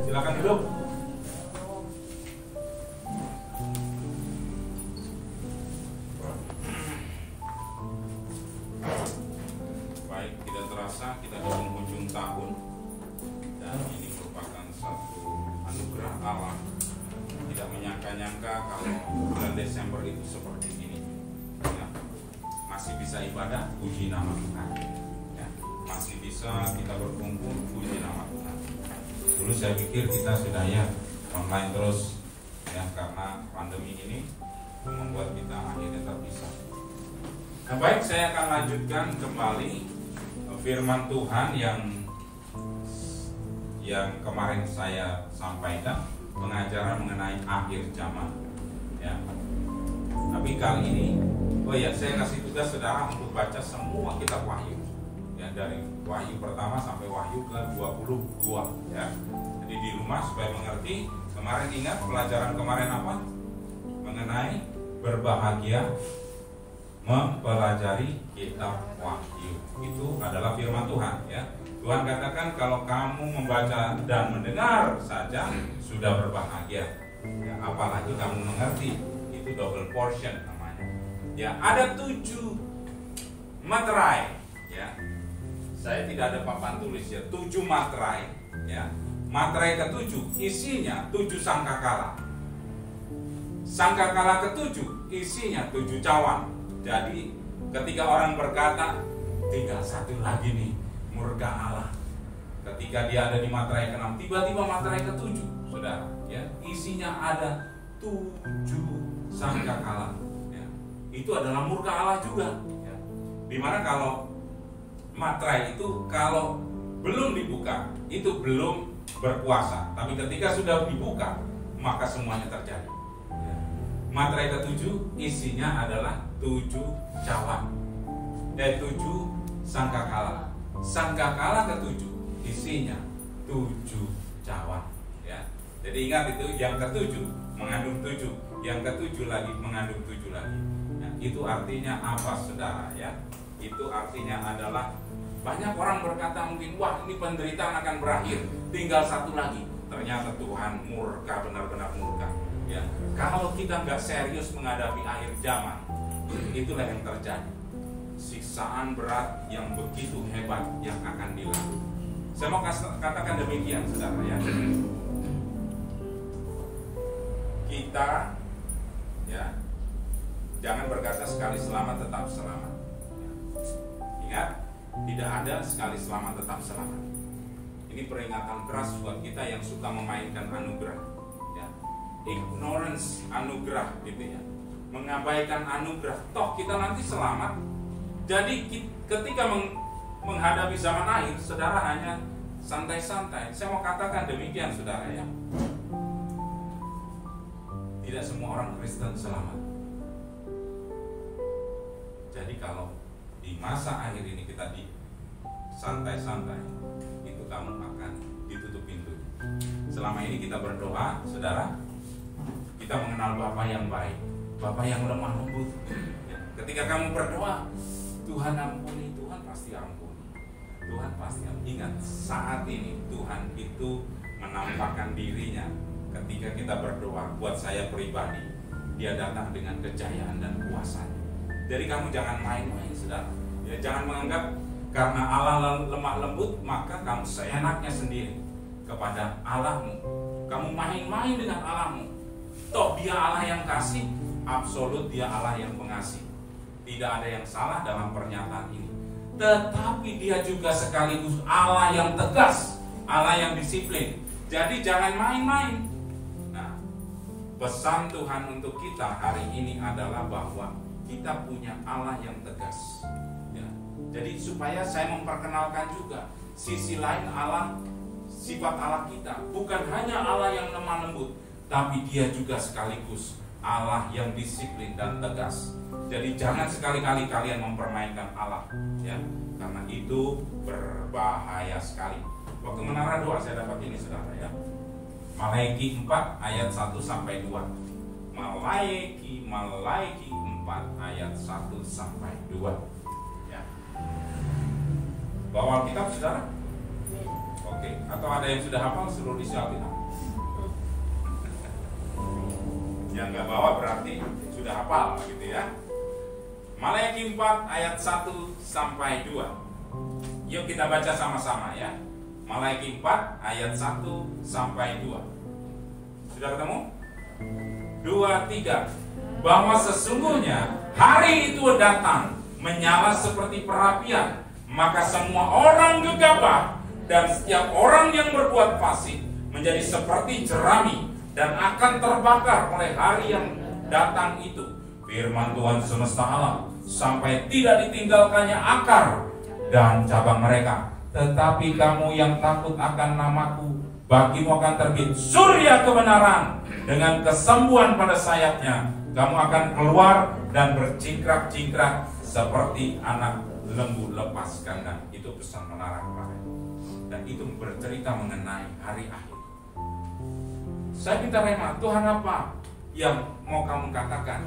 Silakan duduk. Baik, tidak terasa kita di penghujung tahun dan ini merupakan satu anugerah Allah. Tidak menyangka-nyangka kalau bulan Desember itu seperti ini. Ya, masih bisa ibadah, puji nama Tuhan. Ya, masih bisa kita berkumpul, puji nama Tuhan. Dulu saya pikir kita sudah ya online terus, ya karena pandemi ini membuat kita akhirnya terpisah. Nah baik, saya akan lanjutkan kembali firman Tuhan yang kemarin saya sampaikan, pengajaran mengenai akhir zaman. Ya. Tapi kali ini, saya kasih tugas saudara untuk baca semua kitab Wahyu. Ya, dari Wahyu pertama sampai Wahyu ke-22 ya. Jadi di rumah supaya mengerti. Kemarin ingat pelajaran kemarin apa? Mengenai berbahagia mempelajari kitab Wahyu. Itu adalah firman Tuhan ya. Tuhan katakan kalau kamu membaca dan mendengar saja sudah berbahagia. Ya, apalagi kamu mengerti, itu double portion namanya. Ya, ada 7 materai ya. Saya tidak ada papan tulis ya, 7 materai ya. Materai ke-7 isinya 7 sangkakala. Sangkakala ke-7 isinya 7 cawan. Jadi ketika orang berkata tinggal satu lagi nih murka Allah, ketika dia ada di materai ke-6, tiba-tiba materai ke-7 saudara ya, isinya ada 7 sangkakala ya. Itu adalah murka Allah juga ya. Dimana kalau materai itu kalau belum dibuka itu belum berkuasa, tapi ketika sudah dibuka maka semuanya terjadi ya. Materai ke-7 isinya adalah 7 cawan dan 7 sangkakala. Sangkakala ke-7 isinya 7 cawan ya. Jadi ingat itu, yang ke-7 mengandung 7, yang ke-7 lagi mengandung 7 lagi. Nah, itu artinya apa saudara ya? Itu artinya adalah banyak orang berkata mungkin, wah ini penderitaan akan berakhir, tinggal satu lagi. Ternyata Tuhan murka, benar-benar murka ya. Kalau kita nggak serius menghadapi akhir zaman, itulah yang terjadi. Siksaan berat yang begitu hebat yang akan dilalui. Saya mau katakan demikian saudara ya. Kita ya jangan berkata sekali selamat tetap selamat ya. Ingat, tidak ada sekali selamat tetap selamat. Ini peringatan keras buat kita yang suka memainkan anugerah ya. Ignorance anugerah gitu ya, mengabaikan anugerah. Toh kita nanti selamat. Jadi ketika menghadapi zaman akhir, saudara hanya santai-santai. Saya mau katakan demikian saudara ya. Tidak semua orang Kristen selamat. Jadi kalau di masa akhir ini kita di santai-santai, itu kamu akan ditutup pintu. Selama ini kita berdoa, saudara, kita mengenal Bapa yang baik, Bapa yang lemah lembut. Ketika kamu berdoa, Tuhan ampuni, Tuhan pasti ampuni, Tuhan pasti ampuni. Ingat, saat ini Tuhan itu menampakkan dirinya ketika kita berdoa. Buat saya pribadi, Dia datang dengan kejayaan dan kuasa. Jadi kamu jangan main-main saudara ya, jangan menganggap karena Allah lemah lembut maka kamu seenaknya sendiri kepada Allahmu. Kamu main-main dengan Allahmu. Toh Dia Allah yang kasih, absolut Dia Allah yang pengasih. Tidak ada yang salah dalam pernyataan ini. Tetapi Dia juga sekaligus Allah yang tegas, Allah yang disiplin. Jadi jangan main-main. Nah, pesan Tuhan untuk kita hari ini adalah bahwa kita punya Allah yang tegas ya. Jadi supaya saya memperkenalkan juga sisi lain Allah, sifat Allah kita. Bukan hanya Allah yang lemah lembut, tapi Dia juga sekaligus Allah yang disiplin dan tegas. Jadi jangan sekali-kali kalian mempermainkan Allah ya, karena itu berbahaya sekali. Waktu menara doa saya dapat ini saudara ya. Malaiki 4 ayat 1 sampai 2. Malaiki 4 ayat 1 sampai 2 ya. Bawa Alkitab saudara? Oke. Oke, atau ada yang sudah hafal suruh disiapin. Yang nggak bawa berarti sudah hafal gitu ya. Maleakhi 4 ayat 1 sampai 2. Yuk kita baca sama-sama ya. Maleakhi 4 ayat 1 sampai 2. Sudah ketemu? 2, 3. Bahwa sesungguhnya hari itu datang menyala seperti perapian, maka semua orang gegabah dan setiap orang yang berbuat fasik menjadi seperti jerami dan akan terbakar oleh hari yang datang itu. Firman Tuhan semesta alam, sampai tidak ditinggalkannya akar dan cabang mereka. Tetapi kamu yang takut akan namaku, bagimu akan terbit surya kebenaran dengan kesembuhan pada sayapnya. Kamu akan keluar dan bercingkrak-cingkrak seperti anak lembu lepas kandang. Itu pesan menara kemarin. Dan itu bercerita mengenai hari akhir. Saya minta rema, Tuhan apa yang mau kamu katakan?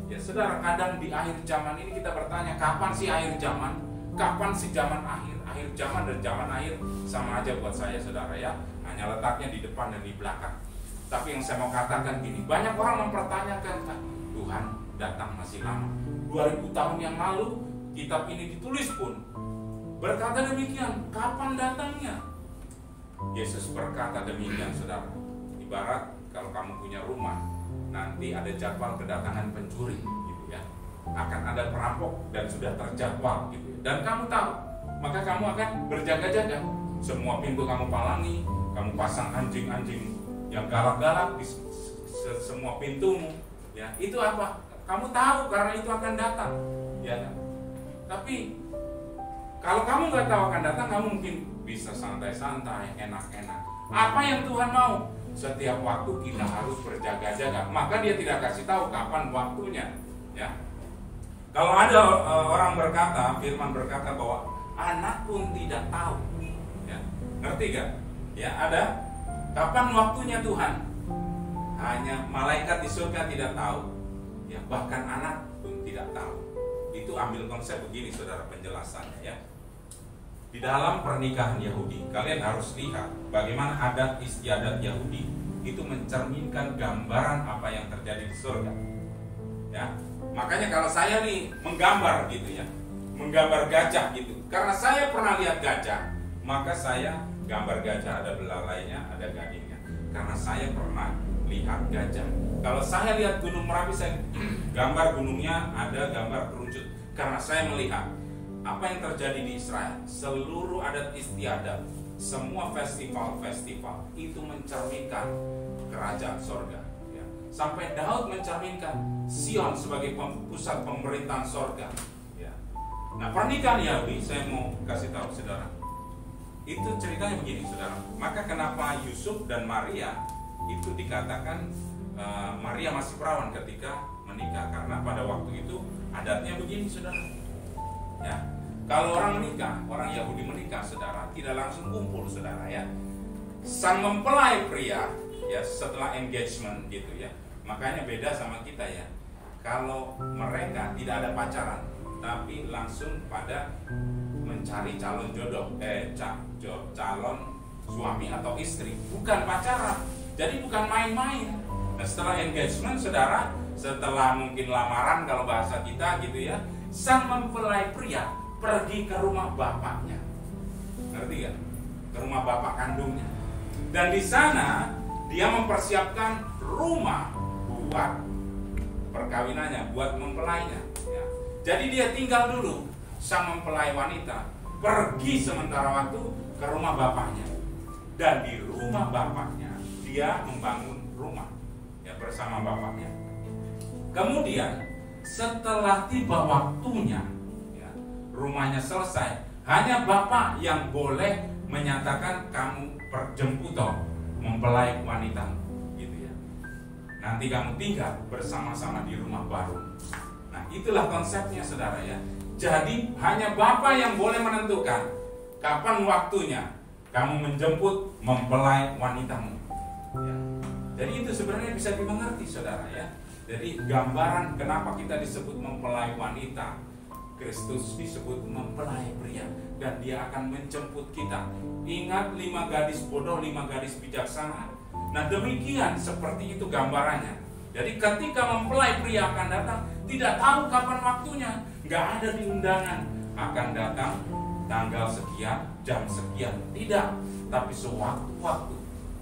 Ya saudara, kadang di akhir zaman ini kita bertanya, kapan sih akhir zaman? Kapan sih zaman akhir? Akhir zaman dan zaman akhir sama aja buat saya saudara ya. Hanya letaknya di depan dan di belakang. Tapi yang saya mau katakan gini, banyak orang mempertanyakan, Tuhan datang masih lama. 2000 tahun yang lalu kitab ini ditulis pun berkata demikian, kapan datangnya? Yesus berkata demikian saudara. Ibarat kalau kamu punya rumah, nanti ada jadwal kedatangan pencuri gitu ya. Akan ada perampok dan sudah terjadwal gitu ya. Dan kamu tahu, maka kamu akan berjaga-jaga. Semua pintu kamu palangi, kamu pasang anjing-anjing yang galak-galak di semua pintumu ya. Itu apa? Kamu tahu karena itu akan datang ya kan? Tapi kalau kamu nggak tahu akan datang, kamu mungkin bisa santai-santai, enak-enak. Apa yang Tuhan mau? Setiap waktu kita harus berjaga-jaga. Maka dia tidak kasih tahu kapan waktunya ya. Kalau ada orang berkata, firman berkata bahwa anak pun tidak tahu ya. Ngerti gak? Ya ada. Kapan waktunya Tuhan? Hanya malaikat di surga tidak tahu ya, bahkan anak pun tidak tahu. Itu ambil konsep begini saudara penjelasannya ya. Di dalam pernikahan Yahudi, kalian harus lihat bagaimana adat istiadat Yahudi itu mencerminkan gambaran apa yang terjadi di surga. Ya, makanya kalau saya nih menggambar gitu ya, menggambar gajah gitu, karena saya pernah lihat gajah, maka saya gambar gajah ada belalainya, ada gadingnya, karena saya pernah lihat gajah. Kalau saya lihat Gunung Merapi, saya gambar gunungnya, ada gambar kerucut, karena saya melihat apa yang terjadi di Israel, seluruh adat istiadat, semua festival-festival itu mencerminkan kerajaan sorga ya. Sampai Daud mencerminkan Sion sebagai pusat pemerintahan sorga ya. Nah pernikahan Yahudi, saya mau kasih tahu saudara, itu ceritanya begini saudara. Maka kenapa Yusuf dan Maria itu dikatakan Maria masih perawan ketika menikah, karena pada waktu itu adatnya begini saudara ya. Kalau orang menikah, orang Yahudi menikah saudara, tidak langsung kumpul saudara ya. Sang mempelai pria ya setelah engagement gitu ya. Makanya beda sama kita ya. Kalau mereka tidak ada pacaran, tapi langsung pada mencari calon jodoh, calon suami atau istri, bukan pacaran. Jadi bukan main-main. Nah, setelah engagement saudara, setelah mungkin lamaran kalau bahasa kita gitu ya, sang mempelai pria pergi ke rumah bapaknya, ngerti gak? Ke rumah bapak kandungnya. Dan di sana dia mempersiapkan rumah buat perkawinannya, buat mempelainya. Ya. Jadi dia tinggal dulu, sang mempelai wanita pergi sementara waktu ke rumah bapaknya. Dan di rumah bapaknya dia membangun rumah ya bersama bapaknya. Kemudian setelah tiba waktunya, rumahnya selesai, hanya bapak yang boleh menyatakan kamu perjemput mempelai wanita gitu ya. Nanti kamu tinggal bersama-sama di rumah baru. Nah itulah konsepnya saudara ya. Jadi hanya bapak yang boleh menentukan kapan waktunya kamu menjemput mempelai wanitamu ya. Jadi itu sebenarnya bisa dimengerti saudara ya. Jadi gambaran kenapa kita disebut mempelai wanita Kristus disebut mempelai pria, dan dia akan menjemput kita. Ingat 5 gadis bodoh, 5 gadis bijaksana. Nah demikian seperti itu gambarannya. Jadi ketika mempelai pria akan datang, tidak tahu kapan waktunya, nggak ada di undangan akan datang tanggal sekian, jam sekian, tidak. Tapi sewaktu-waktu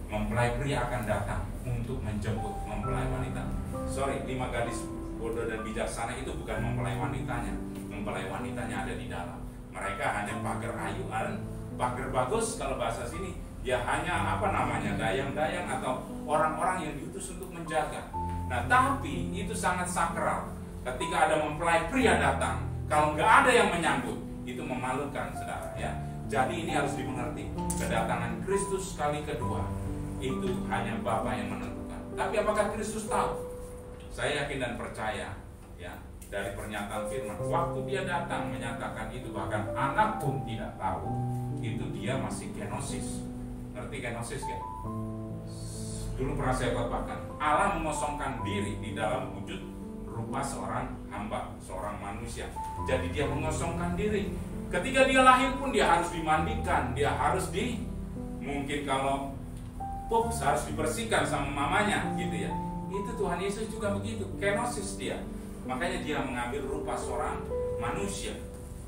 mempelai pria akan datang untuk menjemput mempelai wanita. Sorry, 5 gadis bodoh dan bijaksana itu bukan mempelai wanitanya. Mempelai wanitanya ada di dalam. Mereka hanya pagar ayuan, pagar bagus kalau bahasa sini. Ya hanya dayang-dayang atau orang-orang yang diutus untuk menjaga. Nah tapi itu sangat sakral. Ketika ada mempelai pria datang, kalau nggak ada yang menyambut, itu memalukan, saudara ya. Jadi ini harus dimengerti. Kedatangan Kristus kali kedua itu hanya Bapa yang menentukan. Tapi apakah Kristus tahu? Saya yakin dan percaya ya, dari pernyataan firman, waktu dia datang menyatakan itu, bahkan anak pun tidak tahu. Itu dia masih kenosis. Ngerti kenosis kan? Dulu pernah saya bapakan, Allah mengosongkan diri di dalam wujud rupa seorang hamba, seorang manusia. Jadi dia mengosongkan diri. Ketika dia lahir pun dia harus dimandikan, dia harus mungkin kalau pup harus dibersihkan sama mamanya gitu ya. Itu Tuhan Yesus juga begitu, kenosis dia. Makanya dia mengambil rupa seorang manusia.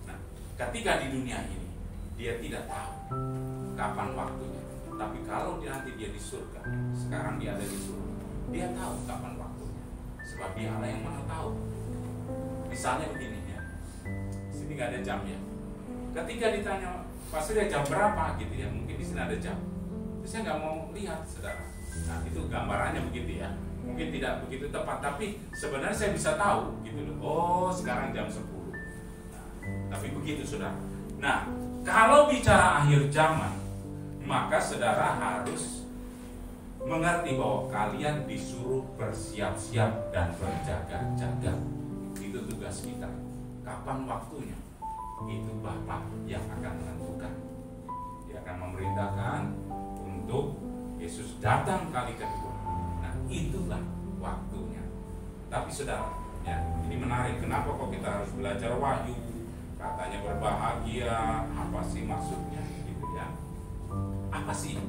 Nah, ketika di dunia ini dia tidak tahu kapan waktunya. Tapi kalau nanti dia di surga, sekarang dia ada di surga, dia tahu kapan waktunya. Sebab dia Allah yang Maha tahu. Misalnya begini ya, sini nggak ada jam ya. Ketika ditanya, Pak Surya jam berapa gitu ya, mungkin di sini ada jam. Terus saya nggak mau lihat, saudara. Nah itu gambarannya begitu ya. Mungkin tidak begitu tepat, tapi sebenarnya saya bisa tahu gitu loh. Oh sekarang jam 10. Nah, tapi begitu saudara. Nah kalau bicara akhir zaman, maka saudara harus mengerti bahwa kalian disuruh bersiap-siap dan berjaga-jaga. Itu tugas kita. Kapan waktunya? Itu Bapa yang akan menentukan. Dia akan memerintahkan untuk Yesus datang kali kedua. Nah itulah waktunya. Tapi saudara, ya ini menarik. Kenapa kok kita harus belajar Wahyu? Katanya berbahagia. Apa sih maksudnya? Gitu ya. Apa sih?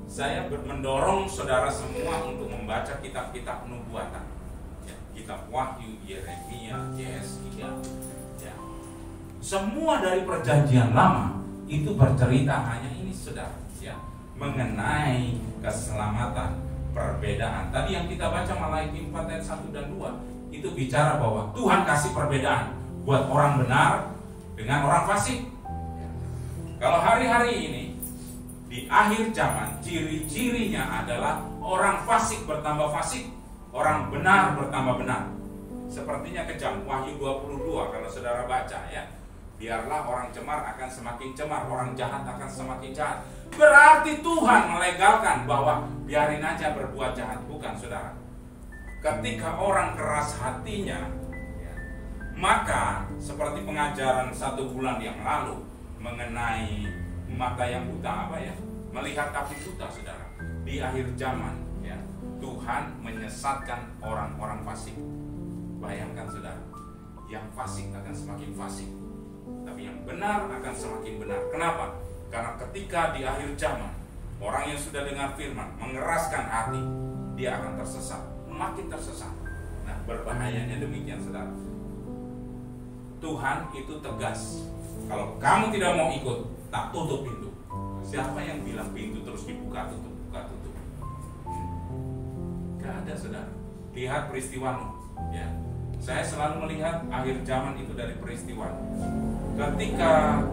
Saya mendorong saudara semua untuk membaca kitab-kitab nubuatan ya, kitab Wahyu, Yeremia, Yesaya ya. Semua dari perjanjian lama itu bercerita hanya ini saudara ya, mengenai keselamatan, perbedaan. Tadi yang kita baca Malaiki 4 ayat 1 dan 2 itu bicara bahwa Tuhan kasih perbedaan buat orang benar dengan orang fasik. Kalau hari-hari ini di akhir zaman, ciri-cirinya adalah orang fasik bertambah fasik, orang benar bertambah benar. Sepertinya kejam. Wahyu 22 kalau saudara baca ya. Biarlah orang cemar akan semakin cemar, orang jahat akan semakin jahat. Berarti Tuhan melegalkan bahwa biarin aja berbuat jahat. Bukan saudara. Ketika orang keras hatinya ya, maka seperti pengajaran 1 bulan yang lalu mengenai mata yang buta apa ya, melihat tapi buta saudara. Di akhir zaman ya, Tuhan menyesatkan orang-orang fasik. Bayangkan saudara, yang fasik akan semakin fasik, tapi yang benar akan semakin benar. Kenapa? Karena ketika di akhir zaman orang yang sudah dengar firman mengeraskan hati, dia akan tersesat, makin tersesat. Nah berbahayanya demikian saudara. Tuhan itu tegas. Kalau kamu tidak mau ikut, tak tutup pintu. Siapa yang bilang pintu terus dibuka tutup, buka tutup? Gak ada saudara. Lihat peristiwa Nuh ya. Saya selalu melihat akhir zaman itu dari peristiwa. Ketika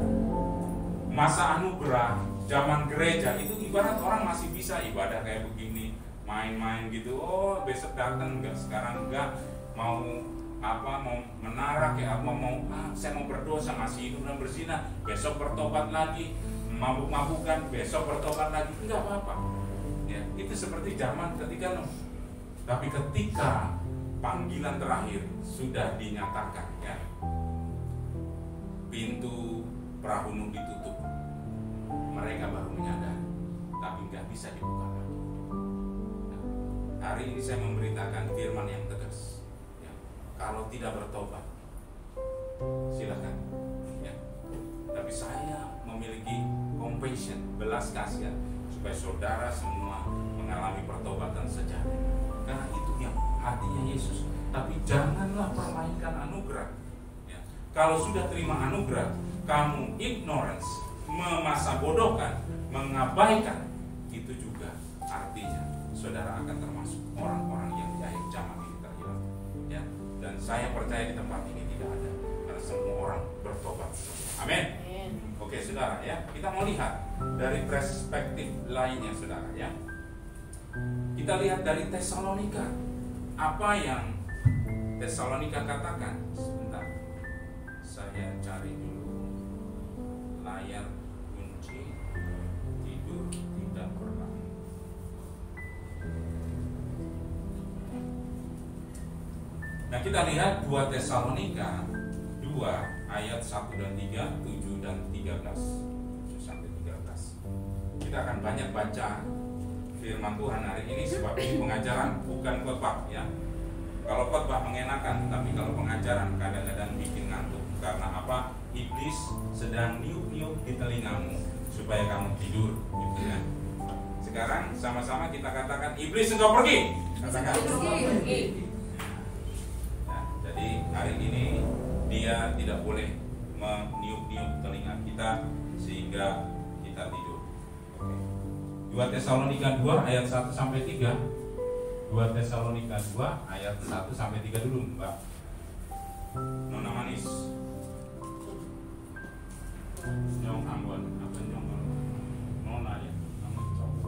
masa anugerah, zaman gereja itu ibarat orang masih bisa ibadah kayak begini, main-main gitu. Oh besok datang enggak, sekarang enggak, mau apa, mau menara kayak apa, mau saya mau berdosa, masih hidup dan berzina, besok bertobat lagi, mabuk-mabukan, besok bertobat lagi, enggak apa-apa ya. Itu seperti zaman ketika Nuh. Tapi ketika panggilan terakhir sudah dinyatakan ya, pintu perahu Nuh ditutup, mereka baru menyadari, tapi nggak bisa dibuka lagi. Nah, hari ini saya memberitakan firman yang tegas ya, kalau tidak bertobat silakan. Ya. Tapi saya memiliki compassion, belas kasihan, supaya saudara semua mengalami pertobatan sejati. Karena itu yang hatinya Yesus. Tapi janganlah permainkan anugerah. Ya. Kalau sudah terima anugerah, kamu ignorance, memasa bodohkan, mengabaikan, itu juga artinya saudara akan termasuk orang-orang yang di akhir zaman ini terhilang. Ya. Dan saya percaya di tempat ini tidak ada, karena semua orang bertobat. Amin. Oke, saudara, ya, kita mau lihat dari perspektif lainnya, saudara, ya. Kita lihat dari Tesalonika. Apa yang Tesalonika katakan? Sebentar, saya cari dulu layar kunci. Tidur tidak pernah. Nah, kita lihat 2 Tesalonika 2 ayat 1 dan 3, 7 dan 13, 7 sampai 13. Kita akan banyak baca firman Tuhan hari ini, sebab ini pengajaran, bukan khotbah, ya. Kalau khotbah mengenakan, tapi kalau pengajaran kadang-kadang bikin ngantuk. Karena apa? Iblis sedang niup-niup di telingamu supaya kamu tidur, gitu ya. Sekarang sama-sama kita katakan, iblis engkau pergi. Katakan. Pergi. Nah, jadi hari ini dia tidak boleh meniup-niup telinga kita sehingga kita tidur. Oke. 2 Tesalonika 2 ayat 1 sampai 3. 2 Tesalonika 2 ayat 1 sampai 3 dulu, Mbak Nona Manis. Nyong Ambon, apa Nyong Nona ya? Nama cowok.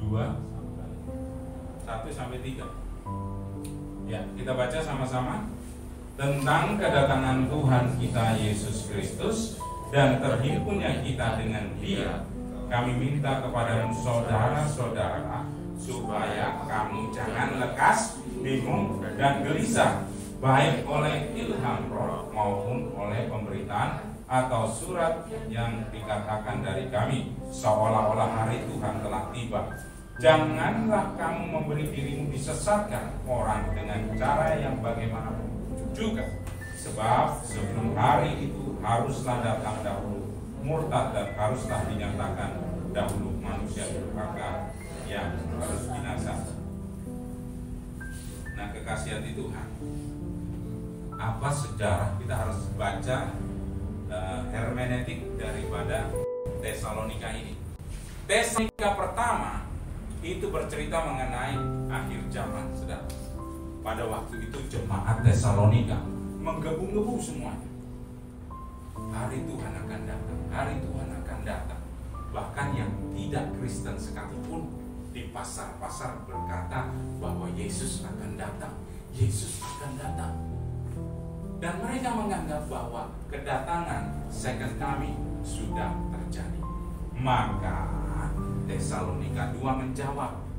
2 1 sampai 3. Ya, kita baca sama-sama. Tentang kedatangan Tuhan kita Yesus Kristus dan terhimpunnya kita dengan Dia, kami minta kepada saudara-saudara supaya kamu jangan lekas, bingung dan gelisah, baik oleh ilham roh maupun oleh pemberitaan atau surat yang dikatakan dari kami, seolah-olah hari Tuhan telah tiba. Janganlah kamu memberi dirimu disesatkan orang dengan cara yang bagaimanapun juga, sebab sebelum hari itu haruslah datang dahulu murtad dan haruslah dinyatakan dahulu manusia durhaka yang harus binasa. Nah, kekasih hati Tuhan, apa sejarah? Kita harus baca hermeneutik daripada Tesalonika ini. Tesalonika pertama itu bercerita mengenai akhir zaman, saudara. Pada waktu itu jemaat Tesalonika menggebu-gebu semuanya. Hari Tuhan akan datang, hari Tuhan akan datang. Bahkan yang tidak Kristen sekalipun di pasar-pasar berkata bahwa Yesus akan datang, Yesus akan datang. Dan mereka menganggap bahwa kedatangan second coming sudah terjadi. Maka Tesalonika 2 menjawab.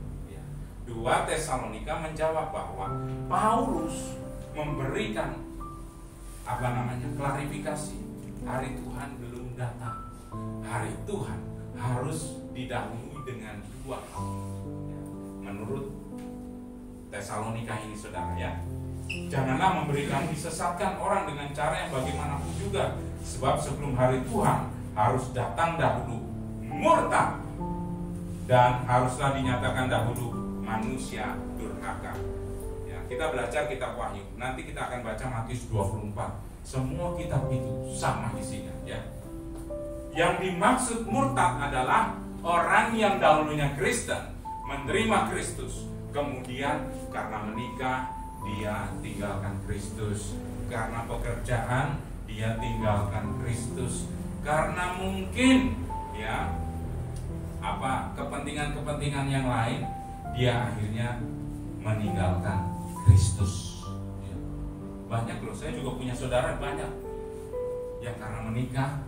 2 Tesalonika menjawab bahwa Paulus memberikan klarifikasi. Hari Tuhan belum datang. Hari Tuhan harus didahului dengan 2 hal. Menurut Tesalonika ini, saudara, ya. Janganlah memberikan disesatkan orang dengan cara yang bagaimanapun juga, sebab sebelum hari Tuhan harus datang dahulu murtad dan haruslah dinyatakan dahulu manusia durhaka. Ya, kita belajar kitab Wahyu. Nanti kita akan baca Matius 24. Semua kitab itu sama isinya, ya. Yang dimaksud murtad adalah orang yang dahulunya Kristen, menerima Kristus, kemudian karena menikah dia tinggalkan Kristus, karena pekerjaan dia tinggalkan Kristus, karena mungkin ya kepentingan-kepentingan yang lain dia akhirnya meninggalkan Kristus. Ya. Banyak loh, saya juga punya saudara banyak yang karena menikah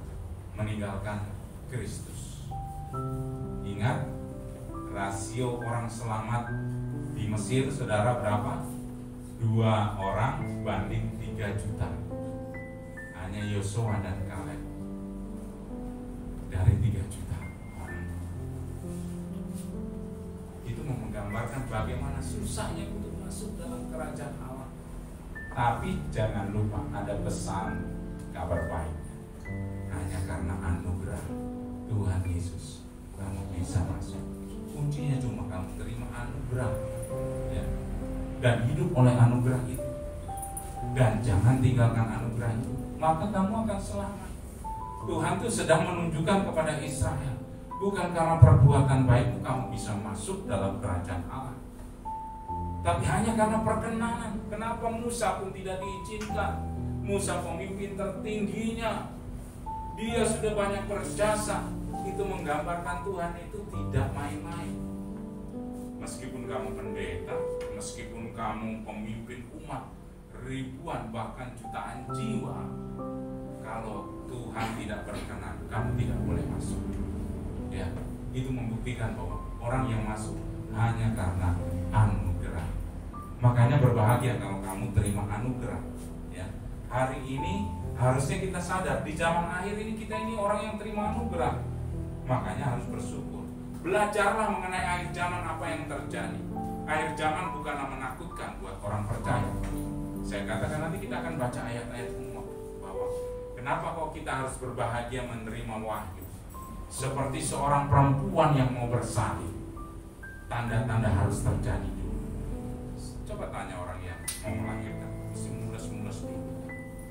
meninggalkan Kristus. Ingat rasio orang selamat di Mesir, saudara, berapa? 2 orang banding 3 juta. Hanya Yosua dan Kaleb dari 3 juta orang. Itu menggambarkan bagaimana susahnya untuk masuk dalam kerajaan Allah. Tapi jangan lupa ada pesan kabar baik. Hanya karena anugerah Tuhan Yesus kamu bisa masuk. Kuncinya cuma kamu terima anugerah, ya. Dan hidup oleh anugerah itu. Dan jangan tinggalkan anugerah itu, maka kamu akan selamat. Tuhan itu sedang menunjukkan kepada Israel, bukan karena perbuatan baikmu kamu bisa masuk dalam kerajaan Allah, tapi hanya karena perkenanan. Kenapa Musa pun tidak diizinkan? Musa pemimpin tertingginya, dia sudah banyak berjasa. Itu menggambarkan Tuhan itu tidak main-main. Meskipun kamu pendeta, meskipun kamu pemimpin umat ribuan bahkan jutaan jiwa, kalau Tuhan tidak berkenan, kamu tidak boleh masuk. Ya, itu membuktikan bahwa orang yang masuk hanya karena anugerah. Makanya berbahagia kalau kamu terima anugerah. Ya, hari ini harusnya kita sadar di zaman akhir ini kita ini orang yang terima anugerah. Makanya harus bersyukur. Belajarlah mengenai akhir zaman apa yang terjadi. Akhir zaman bukanlah menakutkan buat orang percaya. Saya katakan nanti kita akan baca ayat-ayat semua bahwa kenapa kok kita harus berbahagia menerima wahyu. Seperti seorang perempuan yang mau bersalin, tanda-tanda harus terjadi dulu. Coba tanya orang yang mau melahirkan, mesti mulus-mulus dulu.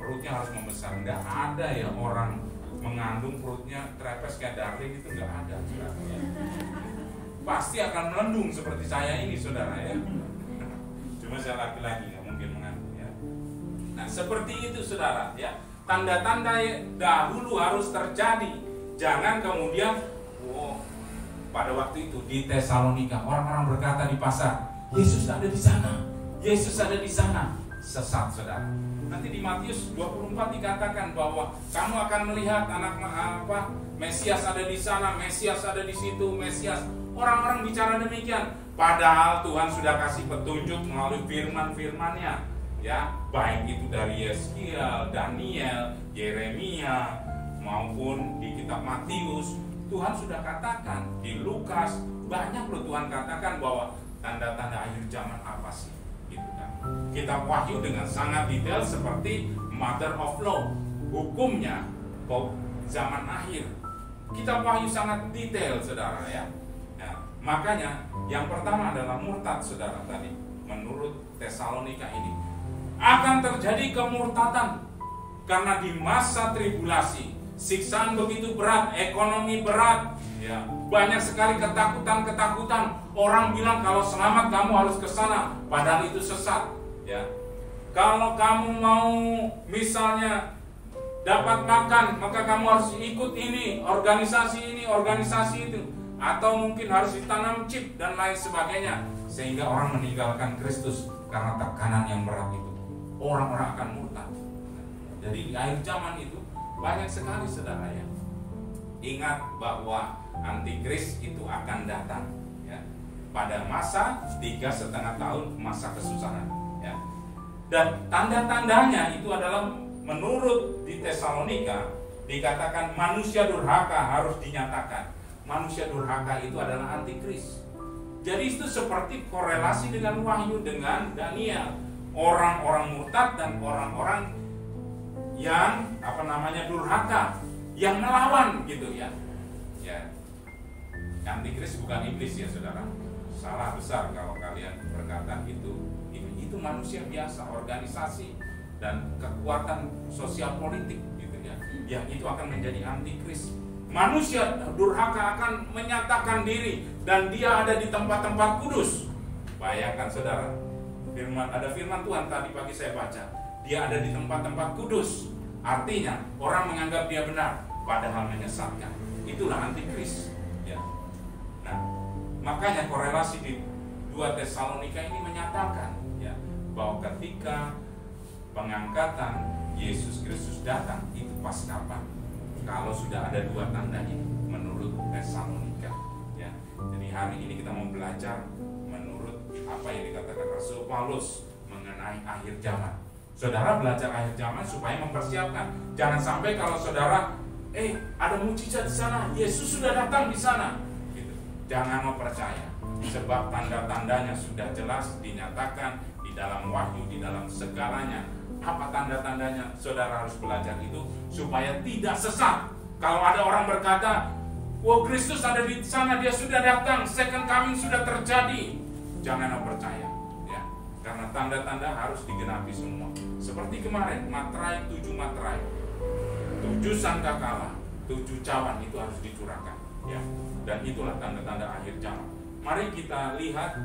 Perutnya harus membesar. Nggak ada ya orang mengandung perutnya trepes kayak Darling, itu nggak ada. Pasti akan melendung seperti saya ini, saudara ya. Cuma saya laki-laki nggak mungkin mengandung ya. Nah seperti itu saudara ya. Tanda-tanda dahulu harus terjadi. Jangan kemudian pada waktu itu di Tesalonika orang-orang berkata di pasar, Yesus ada di sana, Yesus ada di sana. Sesat saudara. Nanti di Matius 24 dikatakan bahwa kamu akan melihat Mesias ada di sana, Mesias ada di situ, Mesias. Orang-orang bicara demikian, padahal Tuhan sudah kasih petunjuk melalui firman-firman-Nya, ya, baik itu dari Yeskiel, Daniel, Yeremia, maupun di kitab Matius. Tuhan sudah katakan di Lukas, banyak loh Tuhan katakan bahwa tanda-tanda akhir zaman apa sih, gitu kan. Kitab Wahyu dengan sangat detail seperti Mother of Law, hukumnya zaman akhir. Kitab Wahyu sangat detail saudara ya. Makanya yang pertama adalah murtad saudara tadi. Menurut Tesalonika ini akan terjadi kemurtadan karena di masa tribulasi siksaan begitu berat, ekonomi berat, ya, banyak sekali ketakutan. Orang bilang kalau selamat kamu harus ke sana, padahal itu sesat, ya. Kalau kamu mau misalnya dapat makan, maka kamu harus ikut ini, organisasi itu. Atau mungkin harus ditanam chip dan lain sebagainya, sehingga orang meninggalkan Kristus karena tekanan yang berat itu. Orang-orang akan murtad. Jadi di akhir zaman itu banyak sekali saudara ya. Ingat bahwa antikris itu akan datang ya, pada masa 3,5 tahun masa kesusahan ya. Dan tanda-tandanya itu adalah menurut di Tesalonika dikatakan manusia durhaka harus dinyatakan. Manusia durhaka itu adalah antikris. Jadi itu seperti korelasi dengan Wahyu dengan Daniel. Orang-orang murtad dan orang-orang yang durhaka, yang melawan gitu ya. Ya. Antikris bukan iblis ya saudara. Salah besar kalau kalian berkata itu manusia biasa, organisasi dan kekuatan sosial politik gitu ya. Yang itu akan menjadi antikris. Manusia durhaka akan menyatakan diri dan dia ada di tempat-tempat kudus. Bayangkan saudara, ada firman Tuhan tadi pagi saya baca, dia ada di tempat-tempat kudus. Artinya orang menganggap dia benar, padahal menyesatkan. Itulah antikris. Ya. Nah, makanya korelasi di 2 Tesalonika ini menyatakan ya, bahwa ketika pengangkatan Yesus Kristus datang itu pas kapan? Kalau sudah ada 2 tanda ini menurut Tesalonika ya. Jadi hari ini kita mau belajar menurut apa yang dikatakan Rasul Paulus mengenai akhir zaman. Saudara belajar akhir zaman supaya mempersiapkan. Jangan sampai kalau saudara ada mujizat di sana, Yesus sudah datang di sana gitu. Jangan mau percaya, sebab tanda-tandanya sudah jelas dinyatakan di dalam Wahyu, di dalam segalanya Apa tanda-tandanya? Saudara harus belajar itu supaya tidak sesat. Kalau ada orang berkata, "Oh, Kristus ada di sana, dia sudah datang, second coming sudah terjadi," jangan percaya, ya. Karena tanda-tanda harus digenapi semua. Seperti kemarin, materai 7 materai, 7 sangkakala, 7 cawan itu harus dicurahkan, ya. Dan itulah tanda-tanda akhir zaman. Mari kita lihat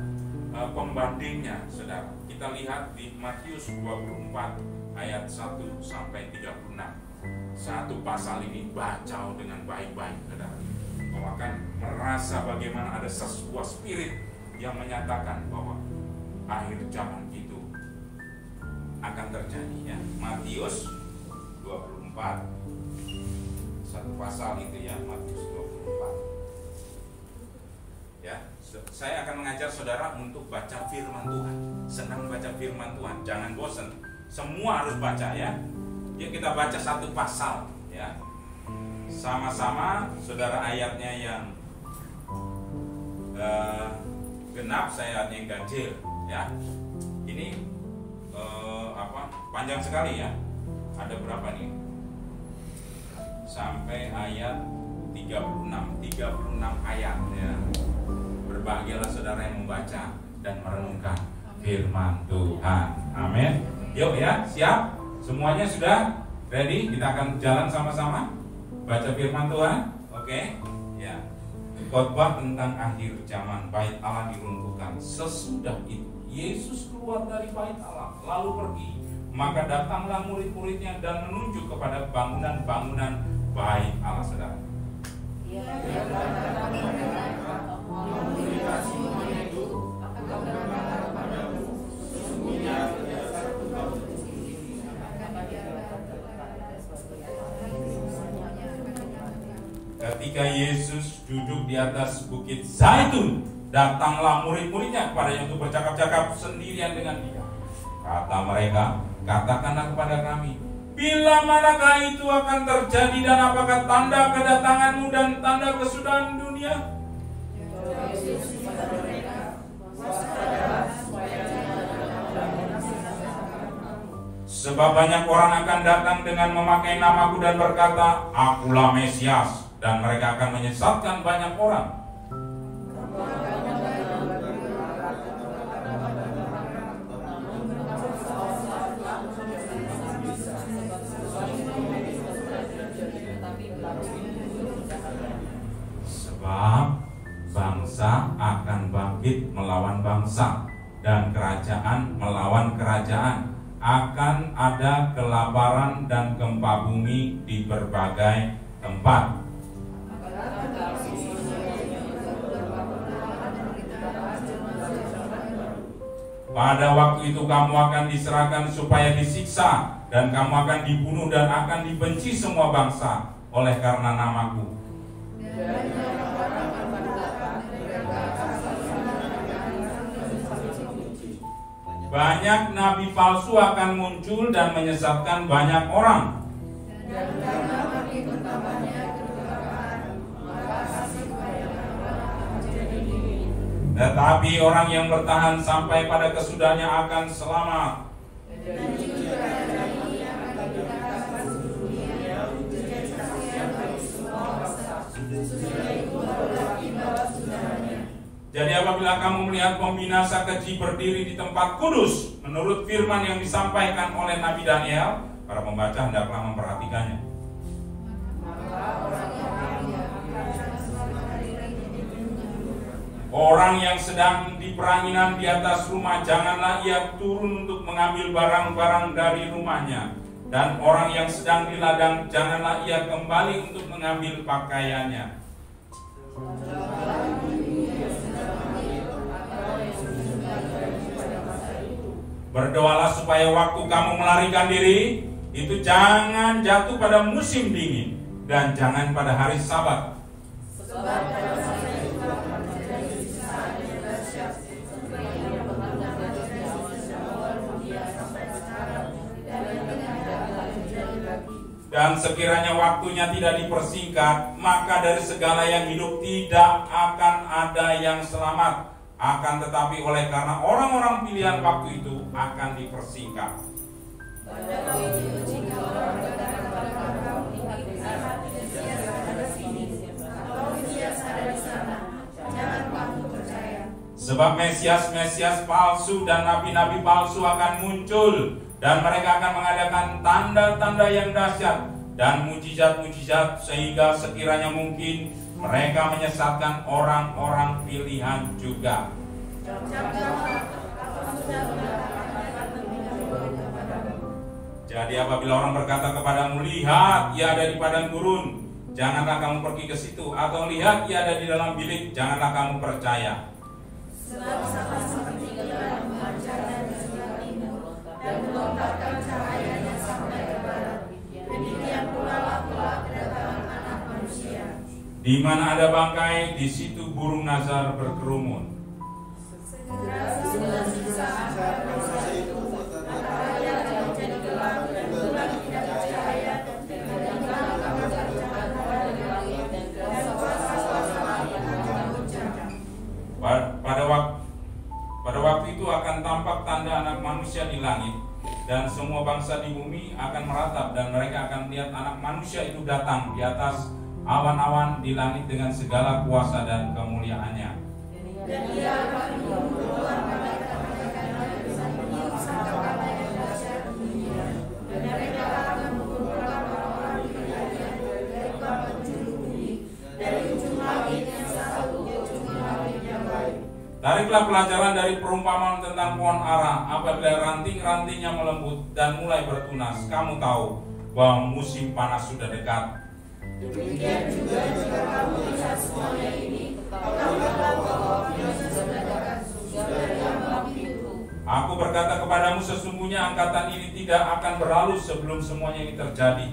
pembandingnya, saudara. Kita lihat di Matius 24 ayat 1 sampai 36. Satu pasal ini baca dengan baik-baik, saudara. Kau akan merasa bagaimana ada sebuah spirit yang menyatakan bahwa akhir zaman itu akan terjadi, ya. Matius 24, satu pasal itu, ya, Matius 24. Ya, saya akan mengajar saudara untuk baca firman Tuhan. Senang baca firman Tuhan, jangan bosan. Semua harus baca, ya. Yuk kita baca satu pasal, ya. Sama-sama, saudara, ayatnya yang genap, saya ayatnya yang ganjil, ya. Ini panjang sekali, ya. Ada berapa nih? Sampai ayat 36 ayat, ya. Berbahagialah saudara yang membaca dan merenungkan firman Tuhan. Amin. Yuk, ya, siap? Semuanya sudah ready? Kita akan jalan sama-sama baca firman Tuhan. Oke, ya. Khotbah tentang akhir zaman, bait Allah diruntuhkan. Sesudah itu Yesus keluar dari bait Allah lalu pergi. Maka datanglah murid-muridnya dan menunjuk kepada bangunan-bangunan bait Allah, saudara. Ketika Yesus duduk di atas bukit Zaitun, datanglah murid-muridnya kepadanya untuk bercakap-cakap sendirian dengan dia. Kata mereka, "Katakanlah kepada kami, bila manakah itu akan terjadi dan apakah tanda kedatanganmu dan tanda kesudahan dunia?" Sebab banyak orang akan datang dengan memakai namaku dan berkata, "Akulah Mesias," dan mereka akan menyesatkan banyak orang. Sebab bangsa akan bangkit melawan bangsa dan kerajaan melawan kerajaan. Akan ada kelaparan dan gempa bumi di berbagai tempat. Pada waktu itu kamu akan diserahkan supaya disiksa, dan kamu akan dibunuh dan akan dibenci semua bangsa oleh karena namaku. Banyak nabi palsu akan muncul dan menyesatkan banyak orang. Tetapi orang yang bertahan sampai pada kesudahannya akan selamat. Jadi apabila kamu melihat pembinasa keji berdiri di tempat kudus, menurut firman yang disampaikan oleh Nabi Daniel, para pembaca hendaklah memperhatikannya. Orang yang sedang di peranginan di atas rumah, janganlah ia turun untuk mengambil barang-barang dari rumahnya. Dan orang yang sedang di ladang, janganlah ia kembali untuk mengambil pakaiannya. Berdoalah supaya waktu kamu melarikan diri itu jangan jatuh pada musim dingin dan jangan pada hari Sabat. Dan sekiranya waktunya tidak dipersingkat, maka dari segala yang hidup tidak akan ada yang selamat. Akan tetapi oleh karena orang-orang pilihan waktu itu akan dipersingkat. Sebab Mesias-Mesias palsu dan nabi-nabi palsu akan muncul, dan mereka akan mengadakan tanda-tanda yang dahsyat dan mujizat-mujizat, sehingga sekiranya mungkin mereka menyesatkan orang-orang pilihan juga. Jadi apabila orang berkata kepadamu, lihat ia ada di padang gurun, janganlah kamu pergi ke situ, atau lihat ia ada di dalam bilik, janganlah kamu percaya. Sebab sama seperti bulan memancar dari sebelah timur dan melontarkan cahayanya sampai ke barat, demikian pula lah kedatangan Anak Manusia. Di mana ada bangkai, di situ burung nazar berkerumun. Segera sisa bangsa itu, matahari akan menjadi gelap dan bulan tidak bercahaya, dan teranglah cahaya dari langit, dan kuasa-kuasa langit akan goncang. Pada waktu itu akan tampak tanda Anak Manusia di langit, dan semua bangsa di bumi akan meratap, dan mereka akan melihat Anak Manusia itu datang di atas awan-awan di langit dengan segala kuasa dan kemuliaannya. Dan Ia akan mengumpulkan malaikat-malaikatnya dengan meniup sangkakala yang dahsyat dunia, dan mereka akan mengumpulkan orang-orang pilihannya dari keempat penjuru bumi, dari ujung langit yang satu ke ujung langit yang lain. Tariklah pelajaran dari perumpamaan tentang pohon ara. Apabila ranting-rantingnya melembut dan mulai bertunas, kamu tahu bahwa musim panas sudah dekat. Demikian juga jika kamu lihat semuanya ini, ketahuilah bahwa Yesus sudah dekat, sudah dalam pintu. Aku berkata kepadamu, sesungguhnya angkatan ini tidak akan berlalu sebelum semuanya ini terjadi.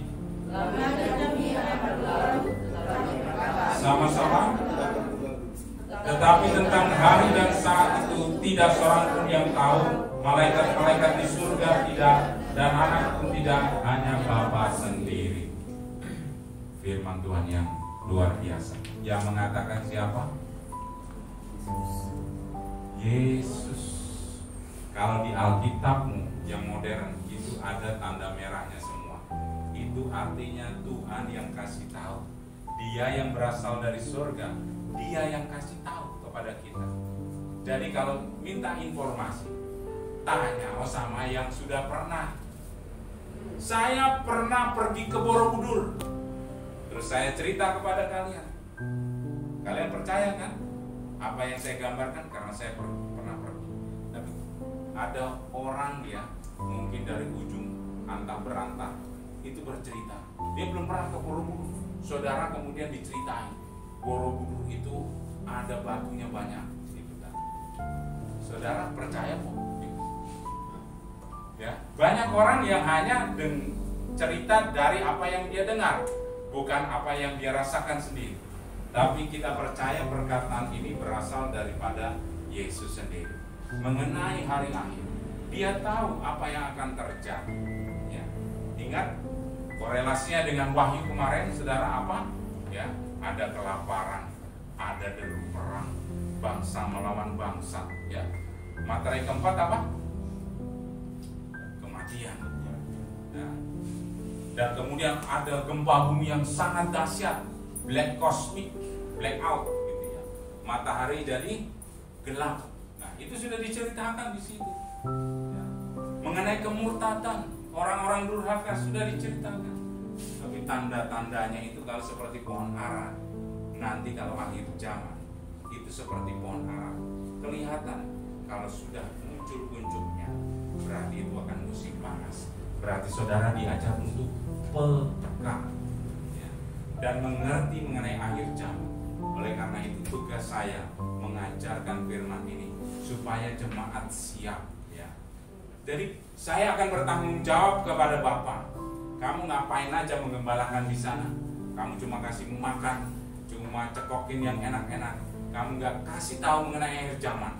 Sama-sama. Tetapi tentang hari dan saat itu tidak seorang pun yang tahu, malaikat-malaikat di surga tidak, dan Anak pun tidak, hanya Bapa sendiri. Firman Tuhan yang luar biasa. Yang mengatakan siapa? Yesus. Kalau di Alkitabmu yang modern itu ada tanda merahnya semua. Itu artinya Tuhan yang kasih tahu. Dia yang berasal dari surga, Dia yang kasih tahu kepada kita. Jadi kalau minta informasi, tanya sama yang sudah pernah. Saya pernah pergi ke Borobudur, terus saya cerita kepada kalian. Kalian percaya kan apa yang saya gambarkan? Karena saya pernah pergi. Tapi ada orang ya, mungkin dari ujung antah berantah, itu bercerita. Dia belum pernah ke Borobudur. Saudara kemudian diceritain, Borobudur itu ada batunya banyak. Saudara percaya kok? Ya, banyak orang yang hanya cerita dari apa yang dia dengar, bukan apa yang dia rasakan sendiri. Tapi kita percaya perkataan ini berasal daripada Yesus sendiri. Mengenai hari akhir, Dia tahu apa yang akan terjadi. Ya. Ingat korelasinya dengan Wahyu kemarin, saudara, apa? Ya, ada kelaparan, ada deru perang, bangsa melawan bangsa. Ya. Materi keempat apa? Kematian. Ya. Dan kemudian ada gempa bumi yang sangat dahsyat, black cosmic, blackout, gitu ya. Matahari jadi gelap. Nah, itu sudah diceritakan di situ. Ya. Mengenai kemurtadan orang-orang durhaka sudah diceritakan. Tapi tanda-tandanya itu kalau seperti pohon ara, nanti kalau akhir zaman itu seperti pohon ara. Kelihatan kalau sudah muncul kunjungnya, berarti itu akan musim panas. Berarti saudara diajar untuk peka, ya, dan mengerti mengenai akhir zaman. Oleh karena itu tugas saya mengajarkan firman ini supaya jemaat siap. Ya. Jadi saya akan bertanggung jawab kepada Bapa. Kamu ngapain aja menggembalakan di sana? Kamu cuma kasih makan, cuma cekokin yang enak-enak. Kamu nggak kasih tahu mengenai akhir zaman.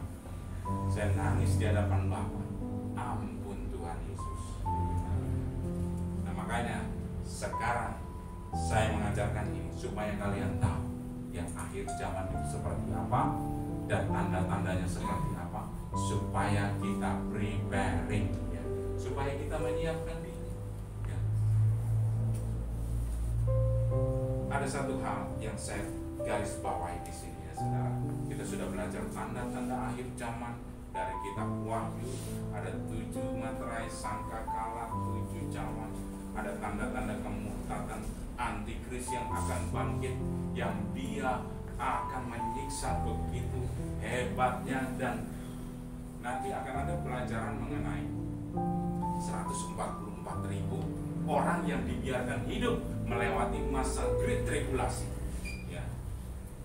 Saya nangis di hadapan Bapa. Ampun Tuhan Yesus. Nah makanya sekarang saya mengajarkan ini supaya kalian tahu yang akhir zaman itu seperti apa dan tanda-tandanya seperti apa, supaya kita preparing, ya, supaya kita menyiapkan diri. ada satu hal yang saya garis bawahi di sini ya saudara. Kita sudah belajar tanda-tanda akhir zaman dari kitab Wahyu. Ada 7 materai sangkakala, 7 cawan. Ada tanda-tanda kemurtatan antikris yang akan bangkit, yang dia akan menyiksa begitu hebatnya, dan nanti akan ada pelajaran mengenai 144.000 orang yang dibiarkan hidup melewati masa Great Tribulasi. Ya.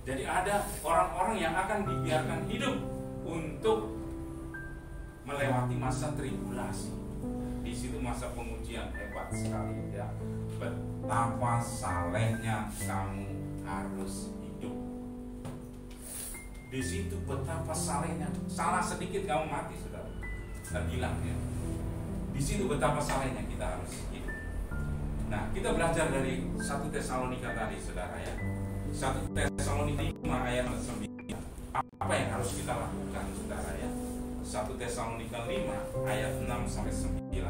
Jadi ada orang-orang yang akan dibiarkan hidup untuk melewati masa tribulasi. Di situ masa pengujian hebat sekali ya. Betapa salehnya kamu harus hidup. Di situ betapa salehnya. Salah sedikit kamu mati, saudara. Saya bilang ya. Di situ betapa salehnya kita harus hidup. Nah, kita belajar dari 1 Tesalonika tadi, saudara ya. 1 Tesalonika 5 ayat 9. Apa yang harus kita lakukan, saudara ya? 1 Tesalonika 5 ayat 6 sampai 9.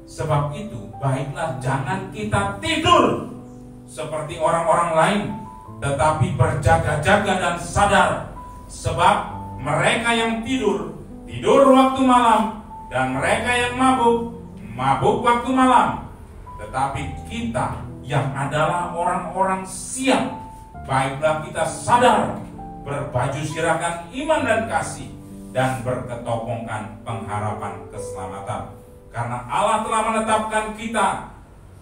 Sebab itu baiklah jangan kita tidur seperti orang-orang lain, tetapi berjaga-jaga dan sadar. Sebab mereka yang tidur waktu malam, dan mereka yang mabuk waktu malam. Tetapi kita yang adalah orang-orang siang, baiklah kita sadar, berbaju sirahkan iman dan kasih, dan berketopongkan pengharapan keselamatan. Karena Allah telah menetapkan kita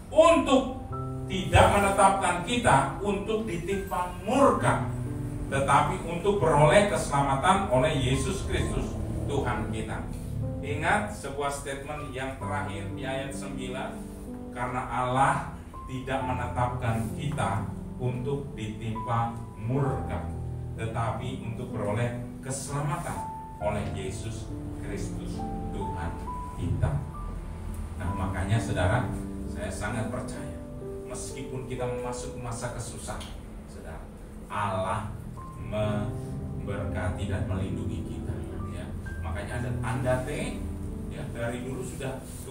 untuk tidak menetapkan kita untuk ditimpa murka, tetapi untuk beroleh keselamatan oleh Yesus Kristus Tuhan kita. Ingat sebuah statement yang terakhir di ayat 9. Karena Allah tidak menetapkan kita untuk ditimpa murka, tetapi untuk beroleh keselamatan oleh Yesus Kristus Tuhan kita. Nah, makanya saudara, saya sangat percaya meskipun kita masuk masa kesusahan, saudara, Allah memberkati dan melindungi kita ya. Makanya ada tanda T ya, dari dulu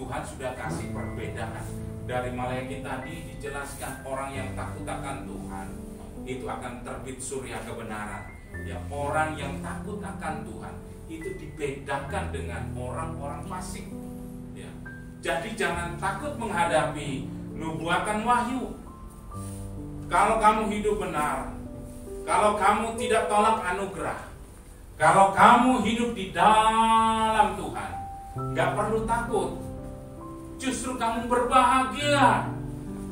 Tuhan sudah kasih perbedaan. Dari Maleakhi tadi dijelaskan orang yang takut akan Tuhan itu akan terbit surya kebenaran. Ya, orang yang takut akan Tuhan itu dibedakan dengan orang-orang fasik. Ya. Jadi jangan takut menghadapi nubuatan Wahyu. Kalau kamu hidup benar, kalau kamu tidak tolak anugerah, kalau kamu hidup di dalam Tuhan, gak perlu takut. Justru kamu berbahagia.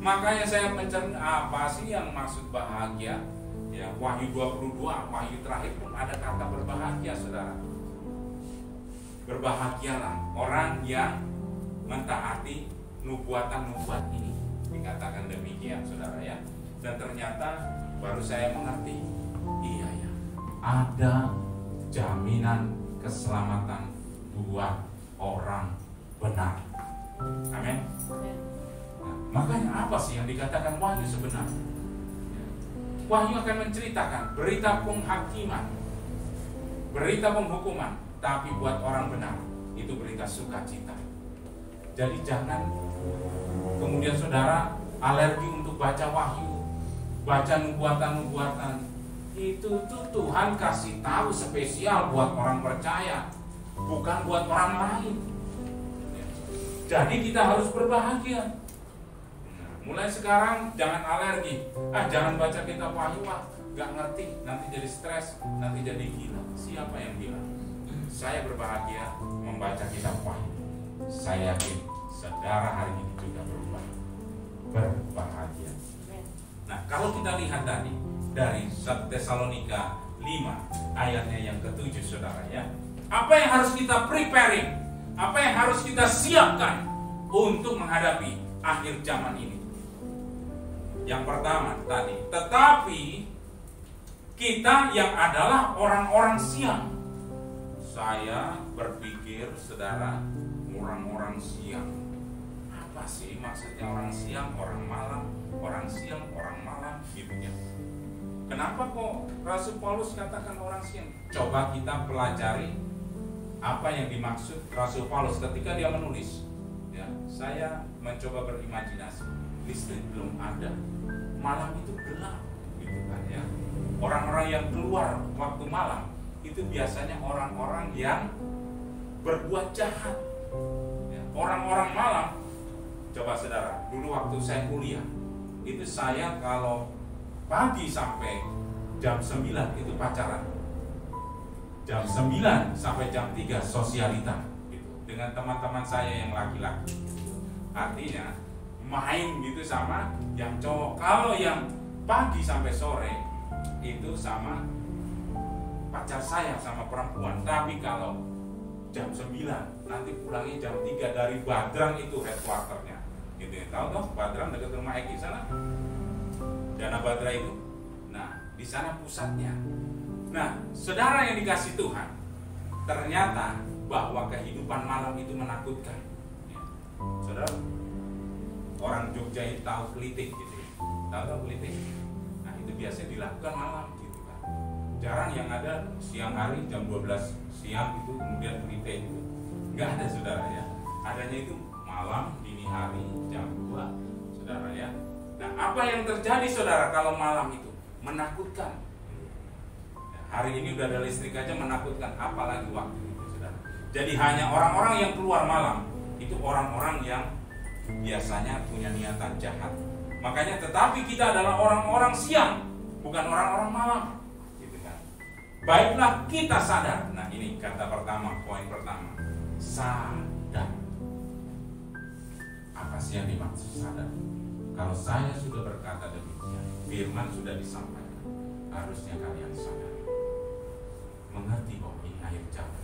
Makanya saya mencari apa sih yang maksud bahagia? Ya, Wahyu 22, Wahyu terakhir pun ada kata berbahagia, saudara. Berbahagialah orang yang mentaati nubuatan-nubuat ini. Dikatakan demikian, saudara ya. Dan ternyata baru saya mengerti, iya ya, ada jaminan keselamatan buat orang benar. Amin. Nah, makanya apa sih yang dikatakan Wahyu sebenarnya? Wahyu akan menceritakan berita penghakiman, berita penghukuman, tapi buat orang benar itu berita sukacita. Jadi jangan kemudian saudara alergi untuk baca Wahyu, baca nubuatan-nubuatan. Itu tuh Tuhan kasih tahu spesial buat orang percaya, bukan buat orang lain. Jadi kita harus berbahagia. Mulai sekarang jangan alergi. Jangan baca kitab Wahyu, gak ngerti, nanti jadi stres, nanti jadi gila. Siapa yang bilang? Saya berbahagia membaca kitab Wahyu. Saya yakin saudara hari ini juga berbahagia. Nah, kalau kita lihat tadi dari 1 Tesalonika 5 ayatnya yang ke-7, saudara ya. Apa yang harus kita preparing? Apa yang harus kita siapkan untuk menghadapi akhir zaman ini? Yang pertama tadi, tetapi kita yang adalah orang-orang siang. Saya berpikir, saudara, orang-orang siang. Apa sih maksudnya orang siang, orang malam, orang siang, orang malam gitu ya. Kenapa kok Rasul Paulus katakan orang siang? Coba kita pelajari apa yang dimaksud Rasul Paulus ketika dia menulis. Ya, saya mencoba berimajinasi. Listrik belum ada, malam itu gelap, gitu kan ya. Orang-orang yang keluar waktu malam itu biasanya orang-orang yang berbuat jahat. Ya, orang-orang malam, coba saudara, dulu waktu saya kuliah, itu saya kalau pagi sampai jam 9 itu pacaran. Jam 9 sampai jam 3 sosialita gitu, dengan teman-teman saya yang laki-laki. Artinya main gitu sama yang cowok. Kalau yang pagi sampai sore itu sama pacar saya, sama perempuan. Tapi kalau jam 9 nanti pulangnya jam 3 dari Badrang, itu headquarternya gitu ya. Tahu toh Badrang dekat rumah Eki sana, Dana Badra itu. Nah, di sana pusatnya. Nah, saudara yang dikasih Tuhan, ternyata bahwa kehidupan malam itu menakutkan ya. Saudara, orang Jogja itu tahu kelitik gitu ya. Tahu kelitik. Nah, itu biasanya dilakukan malam gitu kan. Jarang yang ada siang hari jam 12 siang itu kemudian kelitik itu. Enggak ada saudara ya. Adanya itu malam, dini hari, jam 2 saudara ya. Nah, apa yang terjadi saudara kalau malam itu? Menakutkan. Hari ini udah ada listrik aja menakutkan, apalagi waktu itu saudara. Jadi hanya orang-orang yang keluar malam itu orang-orang yang biasanya punya niatan jahat. Makanya tetapi kita adalah orang-orang siang, bukan orang-orang malam gitu kan. Baiklah kita sadar. Nah, ini kata pertama, poin pertama, sadar. Apa sih yang dimaksud sadar? Kalau saya sudah berkata demikian, firman sudah disampaikan, harusnya kalian sadar, mengerti bahwa ini akhir zaman.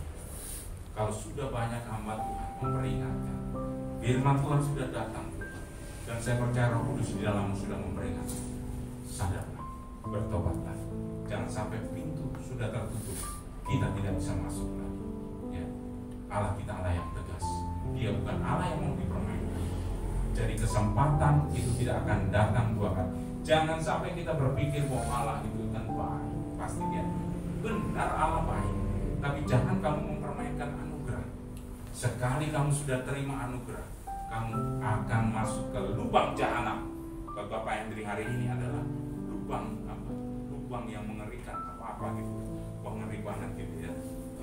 Kalau sudah banyak hamba Tuhan memperingatkan, firman Tuhan sudah datang, dan saya percaya Roh Kudus di dalammu sudah memperingatkan, sadarlah, bertobatlah, jangan sampai pintu sudah tertutup, kita tidak bisa masuk lagi. Ya, Allah kita Allah yang tegas, Dia bukan Allah yang mau dipermainkan. Jadi kesempatan itu tidak akan datang dua kali. Jangan sampai kita berpikir bahwa Allah itu kan baik, pasti Dia benar, Allah baik, tapi jangan kamu mempermainkan anugerah. Sekali kamu sudah terima anugerah, kamu akan masuk ke lubang jahanam. Bapak Hendri hari ini adalah lubang apa? Lubang yang mengerikan, apa gitu. Wah, ngeri banget gitu ya.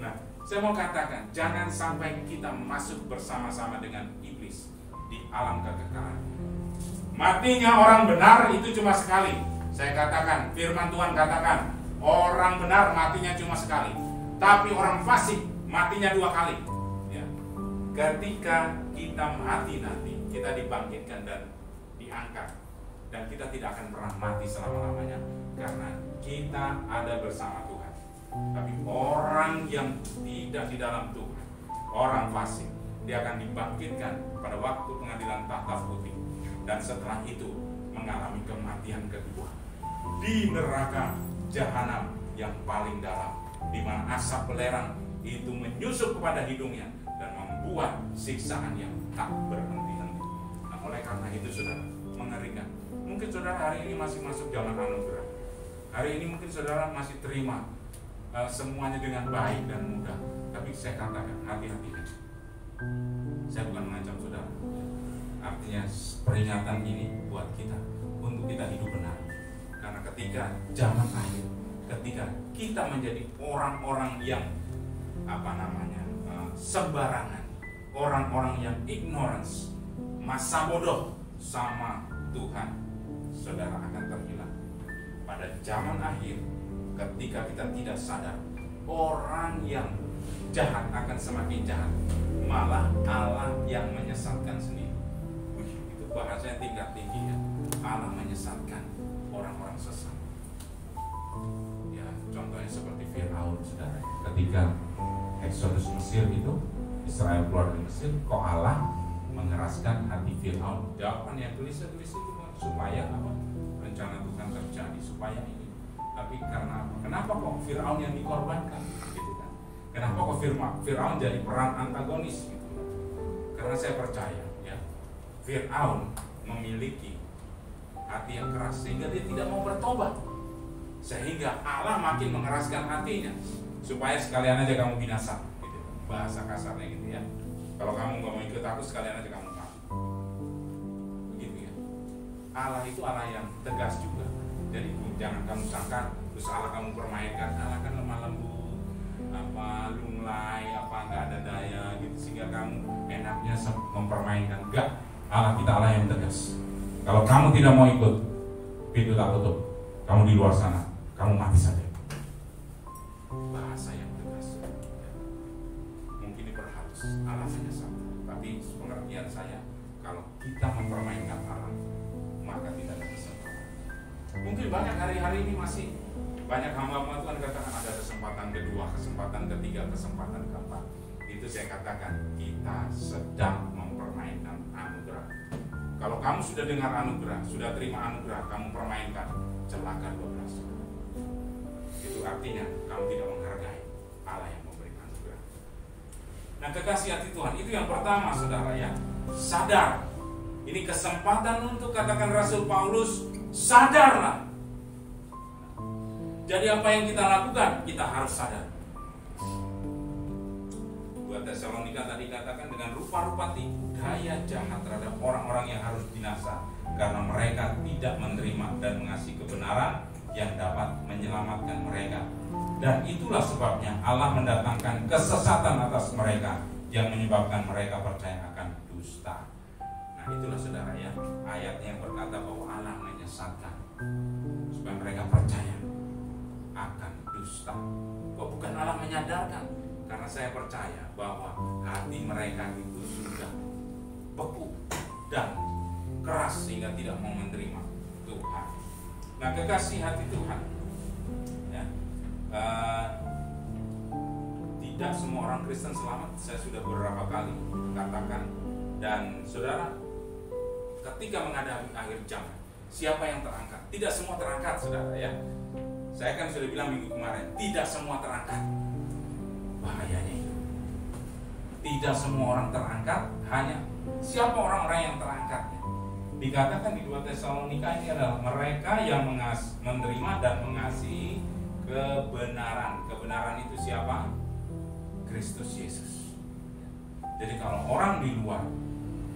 Nah, saya mau katakan, jangan sampai kita masuk bersama-sama dengan iblis di alam kekekalan. Matinya orang benar itu cuma sekali. Saya katakan, firman Tuhan katakan, orang benar matinya cuma sekali, tapi orang fasik matinya 2 kali. Ya. Ketika kita mati nanti, kita dibangkitkan dan diangkat, dan kita tidak akan pernah mati selama-lamanya karena kita ada bersama Tuhan. Tapi orang yang tidak di dalam Tuhan, orang fasik, dia akan dibangkitkan pada waktu pengadilan tahta putih, dan setelah itu mengalami kematian kedua di neraka jahanam yang paling dalam, di mana asap belerang itu menyusup kepada hidungnya dan membuat siksaan yang tak berhenti-henti. Nah, oleh karena itu saudara, mengerikan. Mungkin saudara hari ini masih masuk zaman anugerah. Hari ini mungkin saudara masih terima semuanya dengan baik dan mudah. Tapi saya katakan, hati-hati. Saya bukan mengancam saudara. Artinya peringatan ini buat kita, untuk kita hidup benar. Karena ketika zaman akhir, ketika kita menjadi orang-orang yang sembarangan, orang-orang yang ignorance, masa bodoh sama Tuhan, saudara akan terhilang. Pada zaman akhir, ketika kita tidak sadar, orang yang jahat akan semakin jahat, malah Allah yang menyesatkan sendiri. Itu bahasanya tingkat tinggi ya. Allah menyesatkan orang-orang sesat. Ya, contohnya seperti Firaun, saudara. Ketika Exodus Mesir itu, Israel keluar dari Mesir, kok Allah mengeraskan hati Firaun? Jawaban yang tulis itu supaya apa? Rencana Tuhan terjadi, supaya ini. Tapi karena apa? Kenapa kok Firaun yang dikorbankan? Gitu kan? Kenapa kok Firaun jadi peran antagonis? Gitu? Karena saya percaya, ya, Firaun memiliki hati yang keras sehingga dia tidak mau bertobat, sehingga Allah makin mengeraskan hatinya supaya sekalian aja kamu binasa. Gitu. Bahasa kasarnya gitu ya. Kalau kamu nggak mau ikut aku, sekalian aja kamu mati. Begitu ya. Allah itu Allah yang tegas juga. Jadi jangan kamu sangka terus Allah kamu permainkan. Allah kan lemah lembut, lunglai, nggak ada daya gitu, sehingga kamu enaknya mempermainkan. Enggak, Allah kita Allah yang tegas. Kalau kamu tidak mau ikut, pintu tak tutup. Kamu di luar sana, kamu mati saja. Bahasa yang tegas. Mungkin diperhalus, alasannya sama. Tapi pengertian saya, kalau kita mempermainkan Allah, maka tidak ada kesempatan. Mungkin banyak hari-hari ini masih banyak hamba-hamba Tuhan katakan ada kesempatan kedua, kesempatan ketiga, kesempatan keempat. Itu saya katakan kita sedang mempermainkan anugerah. Kalau kamu sudah dengar anugerah, sudah terima anugerah, kamu permainkan, celaka 12. Itu artinya kamu tidak menghargai Allah yang memberikan anugerah. Nah, kekasih hati Tuhan itu yang pertama, saudara ya, sadar. Ini kesempatan untuk katakan Rasul Paulus, sadarlah. Jadi apa yang kita lakukan, kita harus sadar. 2 Tesalonika tadi katakan dengan rupa-rupa tipu daya jahat terhadap orang-orang yang harus binasa, karena mereka tidak menerima dan mengasihi kebenaran yang dapat menyelamatkan mereka. Dan itulah sebabnya Allah mendatangkan kesesatan atas mereka yang menyebabkan mereka percaya akan dusta. Nah, itulah saudara ya, ayatnya yang berkata bahwa Allah menyesatkan supaya mereka percaya akan dusta. Kok bukan Allah menyadarkan? Karena saya percaya bahwa hati mereka itu sudah beku dan keras sehingga tidak mau menerima Tuhan. Nah, kekasih hati Tuhan ya, tidak semua orang Kristen selamat. Saya sudah beberapa kali katakan. Dan saudara, ketika menghadapi akhir zaman, siapa yang terangkat? Tidak semua terangkat, saudara ya. Saya kan sudah bilang minggu kemarin, tidak semua terangkat. Bahayanya itu. Tidak semua orang terangkat, hanya siapa orang-orang yang terangkatnya. Dikatakan di 2 Tesalonika ini adalah mereka yang menerima dan mengasihi kebenaran. Kebenaran itu siapa? Kristus Yesus. Jadi kalau orang di luar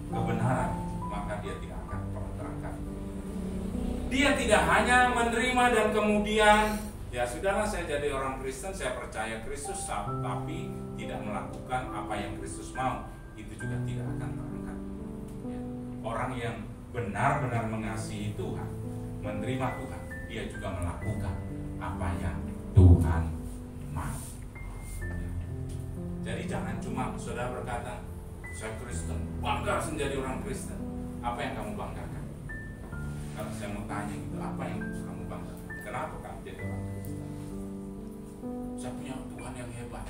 kebenaran, maka dia tidak akan pernah terangkat. Dia tidak hanya menerima dan kemudian ya sudahlah, saya jadi orang Kristen, saya percaya Kristus, tapi tidak melakukan apa yang Kristus mau, itu juga tidak akan terangkat. Ya. Orang yang benar-benar mengasihi Tuhan, menerima Tuhan, dia juga melakukan apa yang Tuhan mau. Ya. Jadi jangan cuma saudara berkata, saya Kristen, bangga menjadi orang Kristen. Apa yang kamu banggakan? Kalau saya mau tanya gitu, apa yang kamu banggakan? Kenapa kamu jadi orang Kristen? Saya punya Tuhan yang hebat,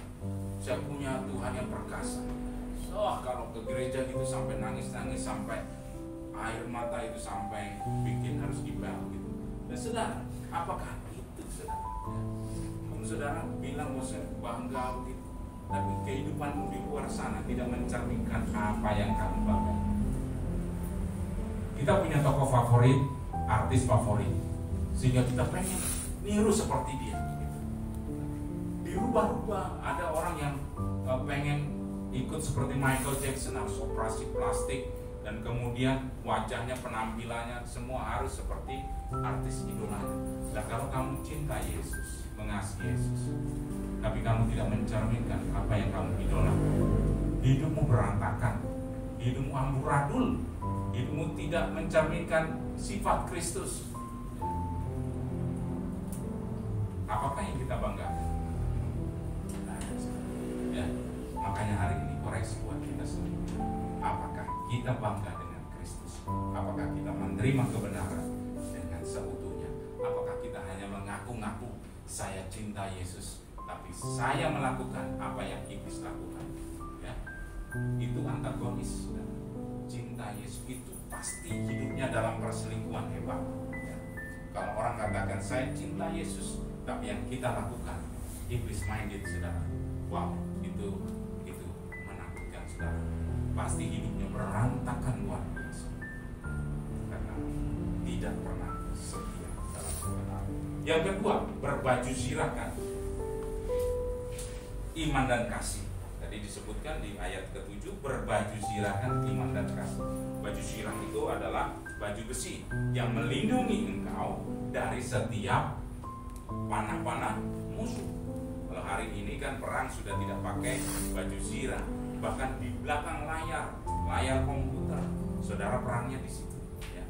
saya punya Tuhan yang perkasa. Kalau ke gereja gitu sampai nangis-nangis, sampai air mata itu sampai bikin harus dibel gitu. Dan saudara, apakah itu saudara? Kamu saudara bilang bahwa bangga begitu, tapi kehidupanmu di luar sana tidak mencerminkan apa yang kamu banggakan. Kita punya tokoh favorit, artis favorit, sehingga kita pengen niru seperti dia. Dirubah-rubah. Ada orang yang pengen ikut seperti Michael Jackson, harus operasi plastik, dan kemudian wajahnya, penampilannya semua harus seperti artis idolanya. Dan kalau kamu cinta Yesus, mengasihi Yesus, tapi kamu tidak mencerminkan apa yang kamu idolakan, hidupmu berantakan, hidupmu amburadul, hidupmu tidak mencerminkan sifat Kristus. Apakah yang kita banggakan? Ya, makanya hari ini koreksi buat kita semua. Apakah kita bangga dengan Kristus? Apakah kita menerima kebenaran dengan seutuhnya? Apakah kita hanya mengaku-ngaku saya cinta Yesus, tapi saya melakukan apa yang iblis lakukan? Ya, itu antagonis. Cinta Yesus itu pasti hidupnya dalam perselingkuhan hebat. Ya. Kalau orang katakan saya cinta Yesus, tapi yang kita lakukan iblis main gitu, saudara. Wow, itu menakutkan, saudara. Pasti hidupnya berantakan luar biasa, karena tidak pernah setia dalam kebenaran. Yang kedua, berbaju zirahkan iman dan kasih. Tadi disebutkan di ayat ke-7, berbaju zirahkan iman dan kasih. Baju zirah itu adalah baju besi yang melindungi engkau dari setiap panah-panah musuh. Kalau hari ini kan perang sudah tidak pakai baju zirah, bahkan di belakang layar komputer, saudara perangnya di situ. Ya.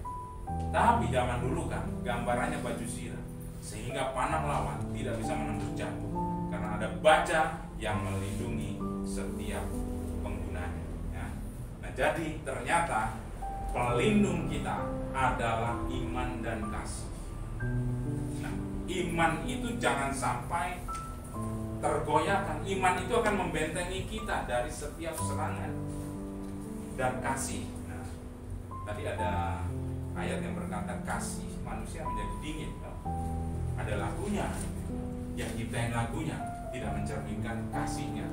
Tapi zaman dulu kan gambarannya baju zirah, sehingga panah lawan tidak bisa menembus jantung, karena ada baja yang melindungi setiap penggunanya. Ya. Nah, jadi ternyata pelindung kita adalah iman dan kasih. Nah, iman itu jangan sampai tergoyahkan. Iman itu akan membentengi kita dari setiap serangan. Dan kasih. Nah, tadi ada ayat yang berkata kasih manusia menjadi dingin. Ada lagunya. Yang nyiptain lagunya tidak mencerminkan kasihnya.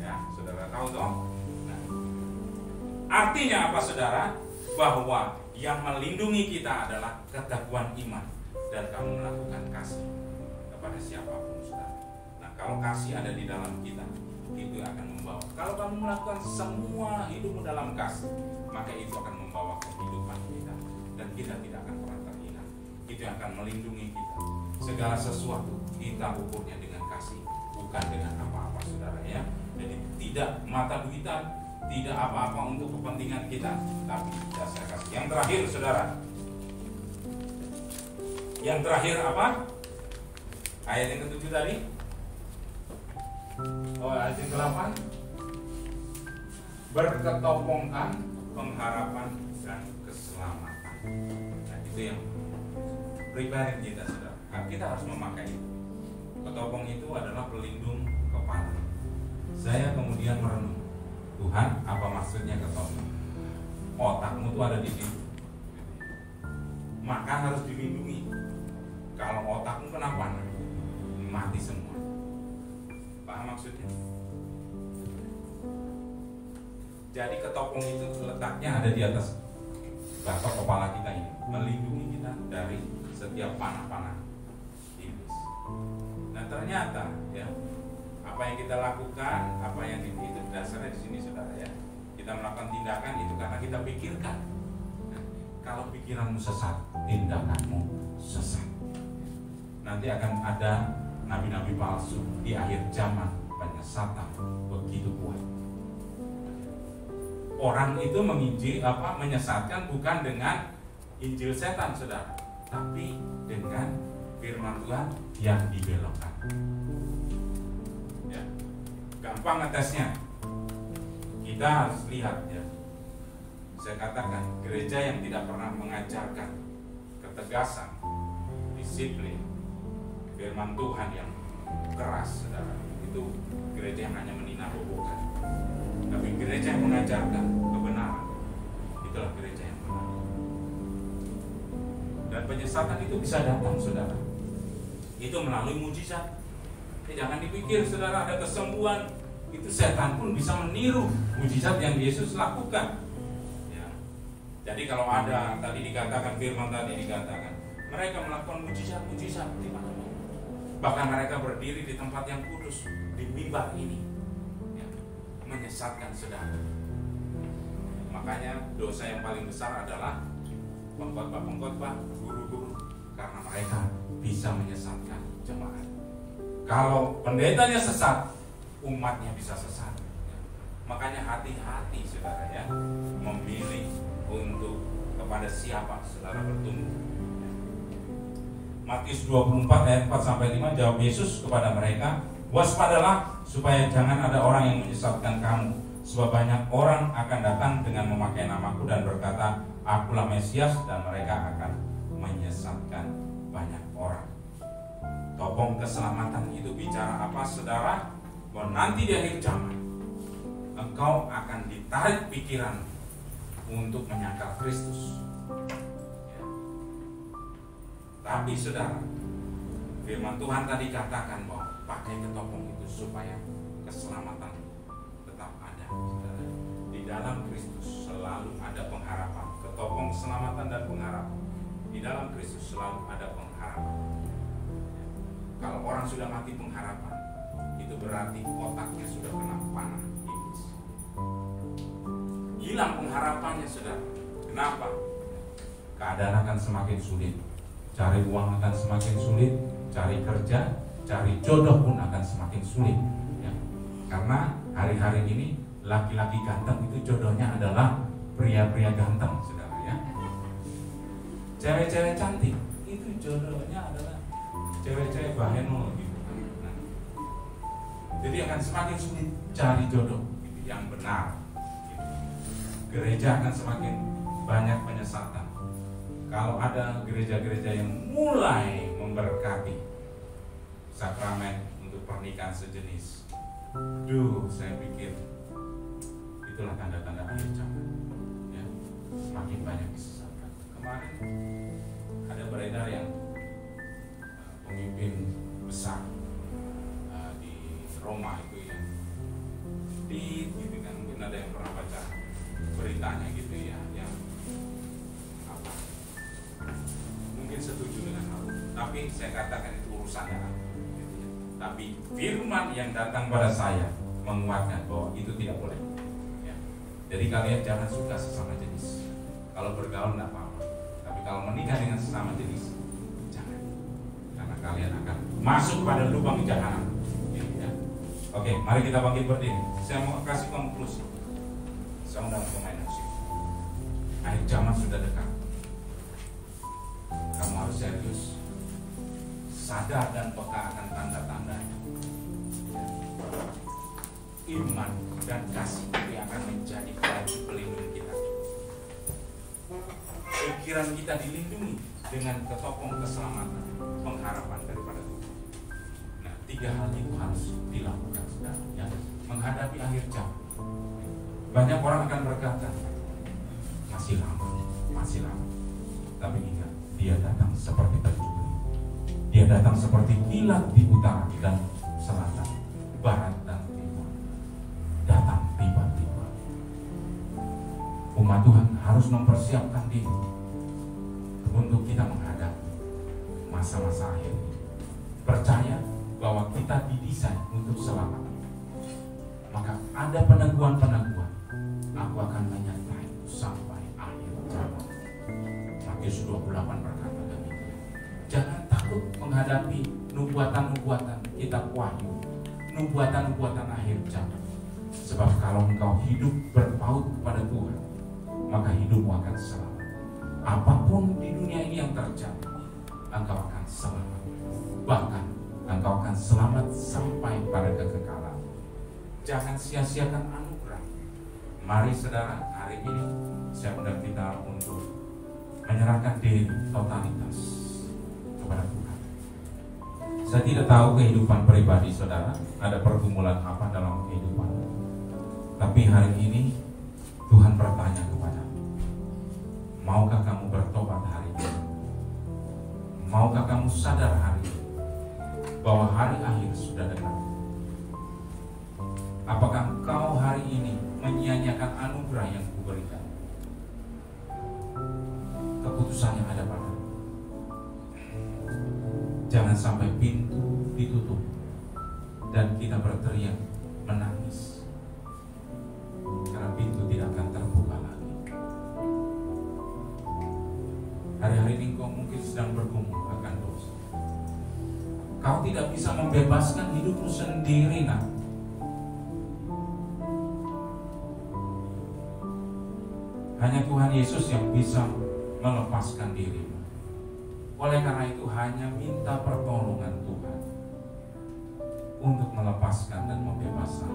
Ya, saudara tahu dong. Nah, artinya apa, saudara? Bahwa yang melindungi kita adalah ketakuan iman dan kamu melakukan kasih kepada siapapun, saudara. Nah, kalau kasih ada di dalam kita, itu akan membawa. Kalau kamu melakukan semua hidupmu dalam kasih, maka itu akan membawa kehidupan kita dan kita tidak akan pernah terhina. Itu yang akan melindungi kita. Segala sesuatu kita ukurnya dengan kasih, bukan dengan apa-apa, saudara ya. Jadi tidak mata duitan, tidak apa-apa untuk kepentingan kita, tapi dasar kasih. Yang terakhir, saudara. Yang terakhir apa? Ayat yang ke-7 tadi. Ayat yang ke-8. Berketopongkan pengharapan dan keselamatan. Nah, itu yang pribadi kita, saudara. Nah, kita harus memakai itu. Ketopong itu adalah pelindung kepala. Saya kemudian merenung, Tuhan, apa maksudnya ketopong? Otakmu tuh ada di situ. Maka harus dilindungi. Kalau otakmu kenapa? Mati semua. Paham maksudnya? Jadi ketopong itu letaknya ada di atas batok kepala kita ini, melindungi kita dari setiap panah-panah iblis. Nah, ternyata ya, apa yang kita lakukan, apa yang itu dasarnya di sini, saudara ya. Kita melakukan tindakan itu karena kita pikirkan. Nah, kalau pikiranmu sesat, tindakanmu sesat. Nanti akan ada nabi-nabi palsu di akhir zaman, penyesatan begitu kuat. Orang itu menyesatkan bukan dengan Injil setan, saudara, tapi dengan firman Tuhan yang dibelokkan. Ya, gampang ngetesnya. Kita harus lihat ya. Saya katakan gereja yang tidak pernah mengajarkan ketegasan, disiplin, firman Tuhan yang keras, saudara, itu gereja yang hanya meninabobokan. Tapi gereja yang mengajarkan kebenaran, itulah gereja yang benar. Dan penyesatan itu bisa datang, saudara, itu melalui mujizat. Jangan dipikir, saudara, ada kesembuhan, itu setan pun bisa meniru mujizat yang Yesus lakukan ya. Jadi kalau ada, tadi dikatakan, firman tadi dikatakan, mereka melakukan mujizat-mujizat di mana-mana. Bahkan mereka berdiri di tempat yang kudus, di mimbar ini ya, menyesatkan saudara. Makanya dosa yang paling besar adalah pengkhotbah, guru-guru, karena mereka bisa menyesatkan jemaat. Kalau pendetanya sesat, umatnya bisa sesat. Makanya hati-hati, saudara ya, memilih untuk kepada siapa saudara bertumbuh. Matius 24 ayat 4-5, jawab Yesus kepada mereka, waspadalah supaya jangan ada orang yang menyesatkan kamu, sebab banyak orang akan datang dengan memakai namaku dan berkata, akulah Mesias, dan mereka akan menyesatkan banyak orang. Topong keselamatan itu bicara apa, saudara? Bahwa nanti di akhir zaman engkau akan ditarik pikiran untuk menyangkal Kristus ya. Tapi saudara, firman Tuhan tadi katakan bahwa pakai ketopong itu supaya keselamatan tetap ada, saudara. Di dalam Kristus selalu ada pengharapan. Ketopong keselamatan dan pengharapan. Di dalam Kristus selalu ada pengharapan. Kalau orang sudah mati pengharapan, itu berarti otaknya sudah kena hilang pengharapannya, saudara. Kenapa? Keadaan akan semakin sulit, cari uang akan semakin sulit, cari kerja, cari jodoh pun akan semakin sulit, ya. Karena hari-hari ini laki-laki ganteng itu jodohnya adalah pria-pria ganteng, saudara, ya. Cewek-cewek cantik itu jodohnya adalah cewek-cewek bahenol gitu. Nah, jadi akan semakin sulit cari jodoh yang benar, gitu. Gereja akan semakin banyak penyesatan. Kalau ada gereja-gereja yang mulai memberkati sakramen untuk pernikahan sejenis, saya pikir itulah tanda-tanda akhir zaman, ya. Semakin banyak disesatkan. Kemarin ada beredar yang pemimpin besar di Roma itu ya, gitu kan, mungkin ada yang pernah baca beritanya gitu ya, yang apa, mungkin setuju dengan hal itu, tapi saya katakan itu urusannya gitu ya. Tapi firman yang datang pada saya menguatkan bahwa itu tidak boleh, ya. Jadi kalian jangan suka sesama jenis. Kalau bergaul tidak apa-apa, tapi kalau menikah dengan sesama jenis jangan, karena kalian akan masuk pada lubang jahanam, gitu ya. Oke, mari kita bangkit berdiri. Saya mau kasih konklusi. Saya undang pemain musik. Akhir zaman sudah dekat. Kamu harus serius, sadar dan peka akan tanda-tandanya. Iman dan kasih itu akan menjadi baju pelindung kita. Pikiran kita dilindungi dengan ketopong keselamatan, pengharapan daripada Tuhan. Nah, 3 hal itu harus dilakukan, saudara, ya. Menghadapi akhir zaman. Banyak orang akan berkata, masih lama. Tapi ingat, dia datang seperti terjun. Dia datang seperti kilat di utara dan selatan, barat dan timur. Datang tiba-tiba. Umat Tuhan harus mempersiapkan diri untuk kita menghadapi masa-masa akhir ini. Percaya bahwa kita didesain untuk selamat. Maka ada peneguhan-peneguhan. Aku akan menyertai sampai akhir zaman. Matius 28 berkata demikian. Jangan takut menghadapi nubuatan-nubuatan kitab Wahyu, nubuatan-nubuatan akhir zaman. Sebab kalau engkau hidup berpaut kepada Tuhan, maka hidupmu akan selamat. Apapun di dunia ini yang terjadi, engkau akan selamat. Bahkan engkau akan selamat sampai pada kekekalan. Jangan sia-siakan anugerah. Mari saudara, hari ini saya undang kita untuk menyerahkan diri totalitas kepada Tuhan. Saya tidak tahu kehidupan pribadi saudara, ada pergumulan apa dalam kehidupan. Tapi hari ini Tuhan bertanya kepadamu, maukah kamu bertobat hari ini? Maukah kamu sadar hari ini bahwa hari akhir sudah dekat? Apakah engkau hari ini menyia-nyiakan anugerah yang kuberikan? Keputusannya ada padamu. Jangan sampai pintu ditutup dan kita berteriak menangis karena pintu tidak akan terbuka lagi. Hari-hari ini kau mungkin sedang bergumul akan dosa. Kau tidak bisa membebaskan hidupmu sendiri, nak. Hanya Tuhan Yesus yang bisa melepaskan dirimu. Oleh karena itu hanya minta pertolongan Tuhan untuk melepaskan dan membebaskan.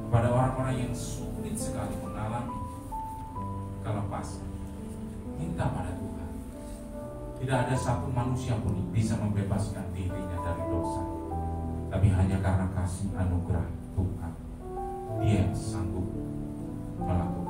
Pada orang-orang yang sulit sekali mengalami kelepasan, minta pada Tuhan. Tidak ada satu manusia pun yang bisa membebaskan dirinya dari dosa, tapi hanya karena kasih anugerah Tuhan, Dia yang sanggup melakukan.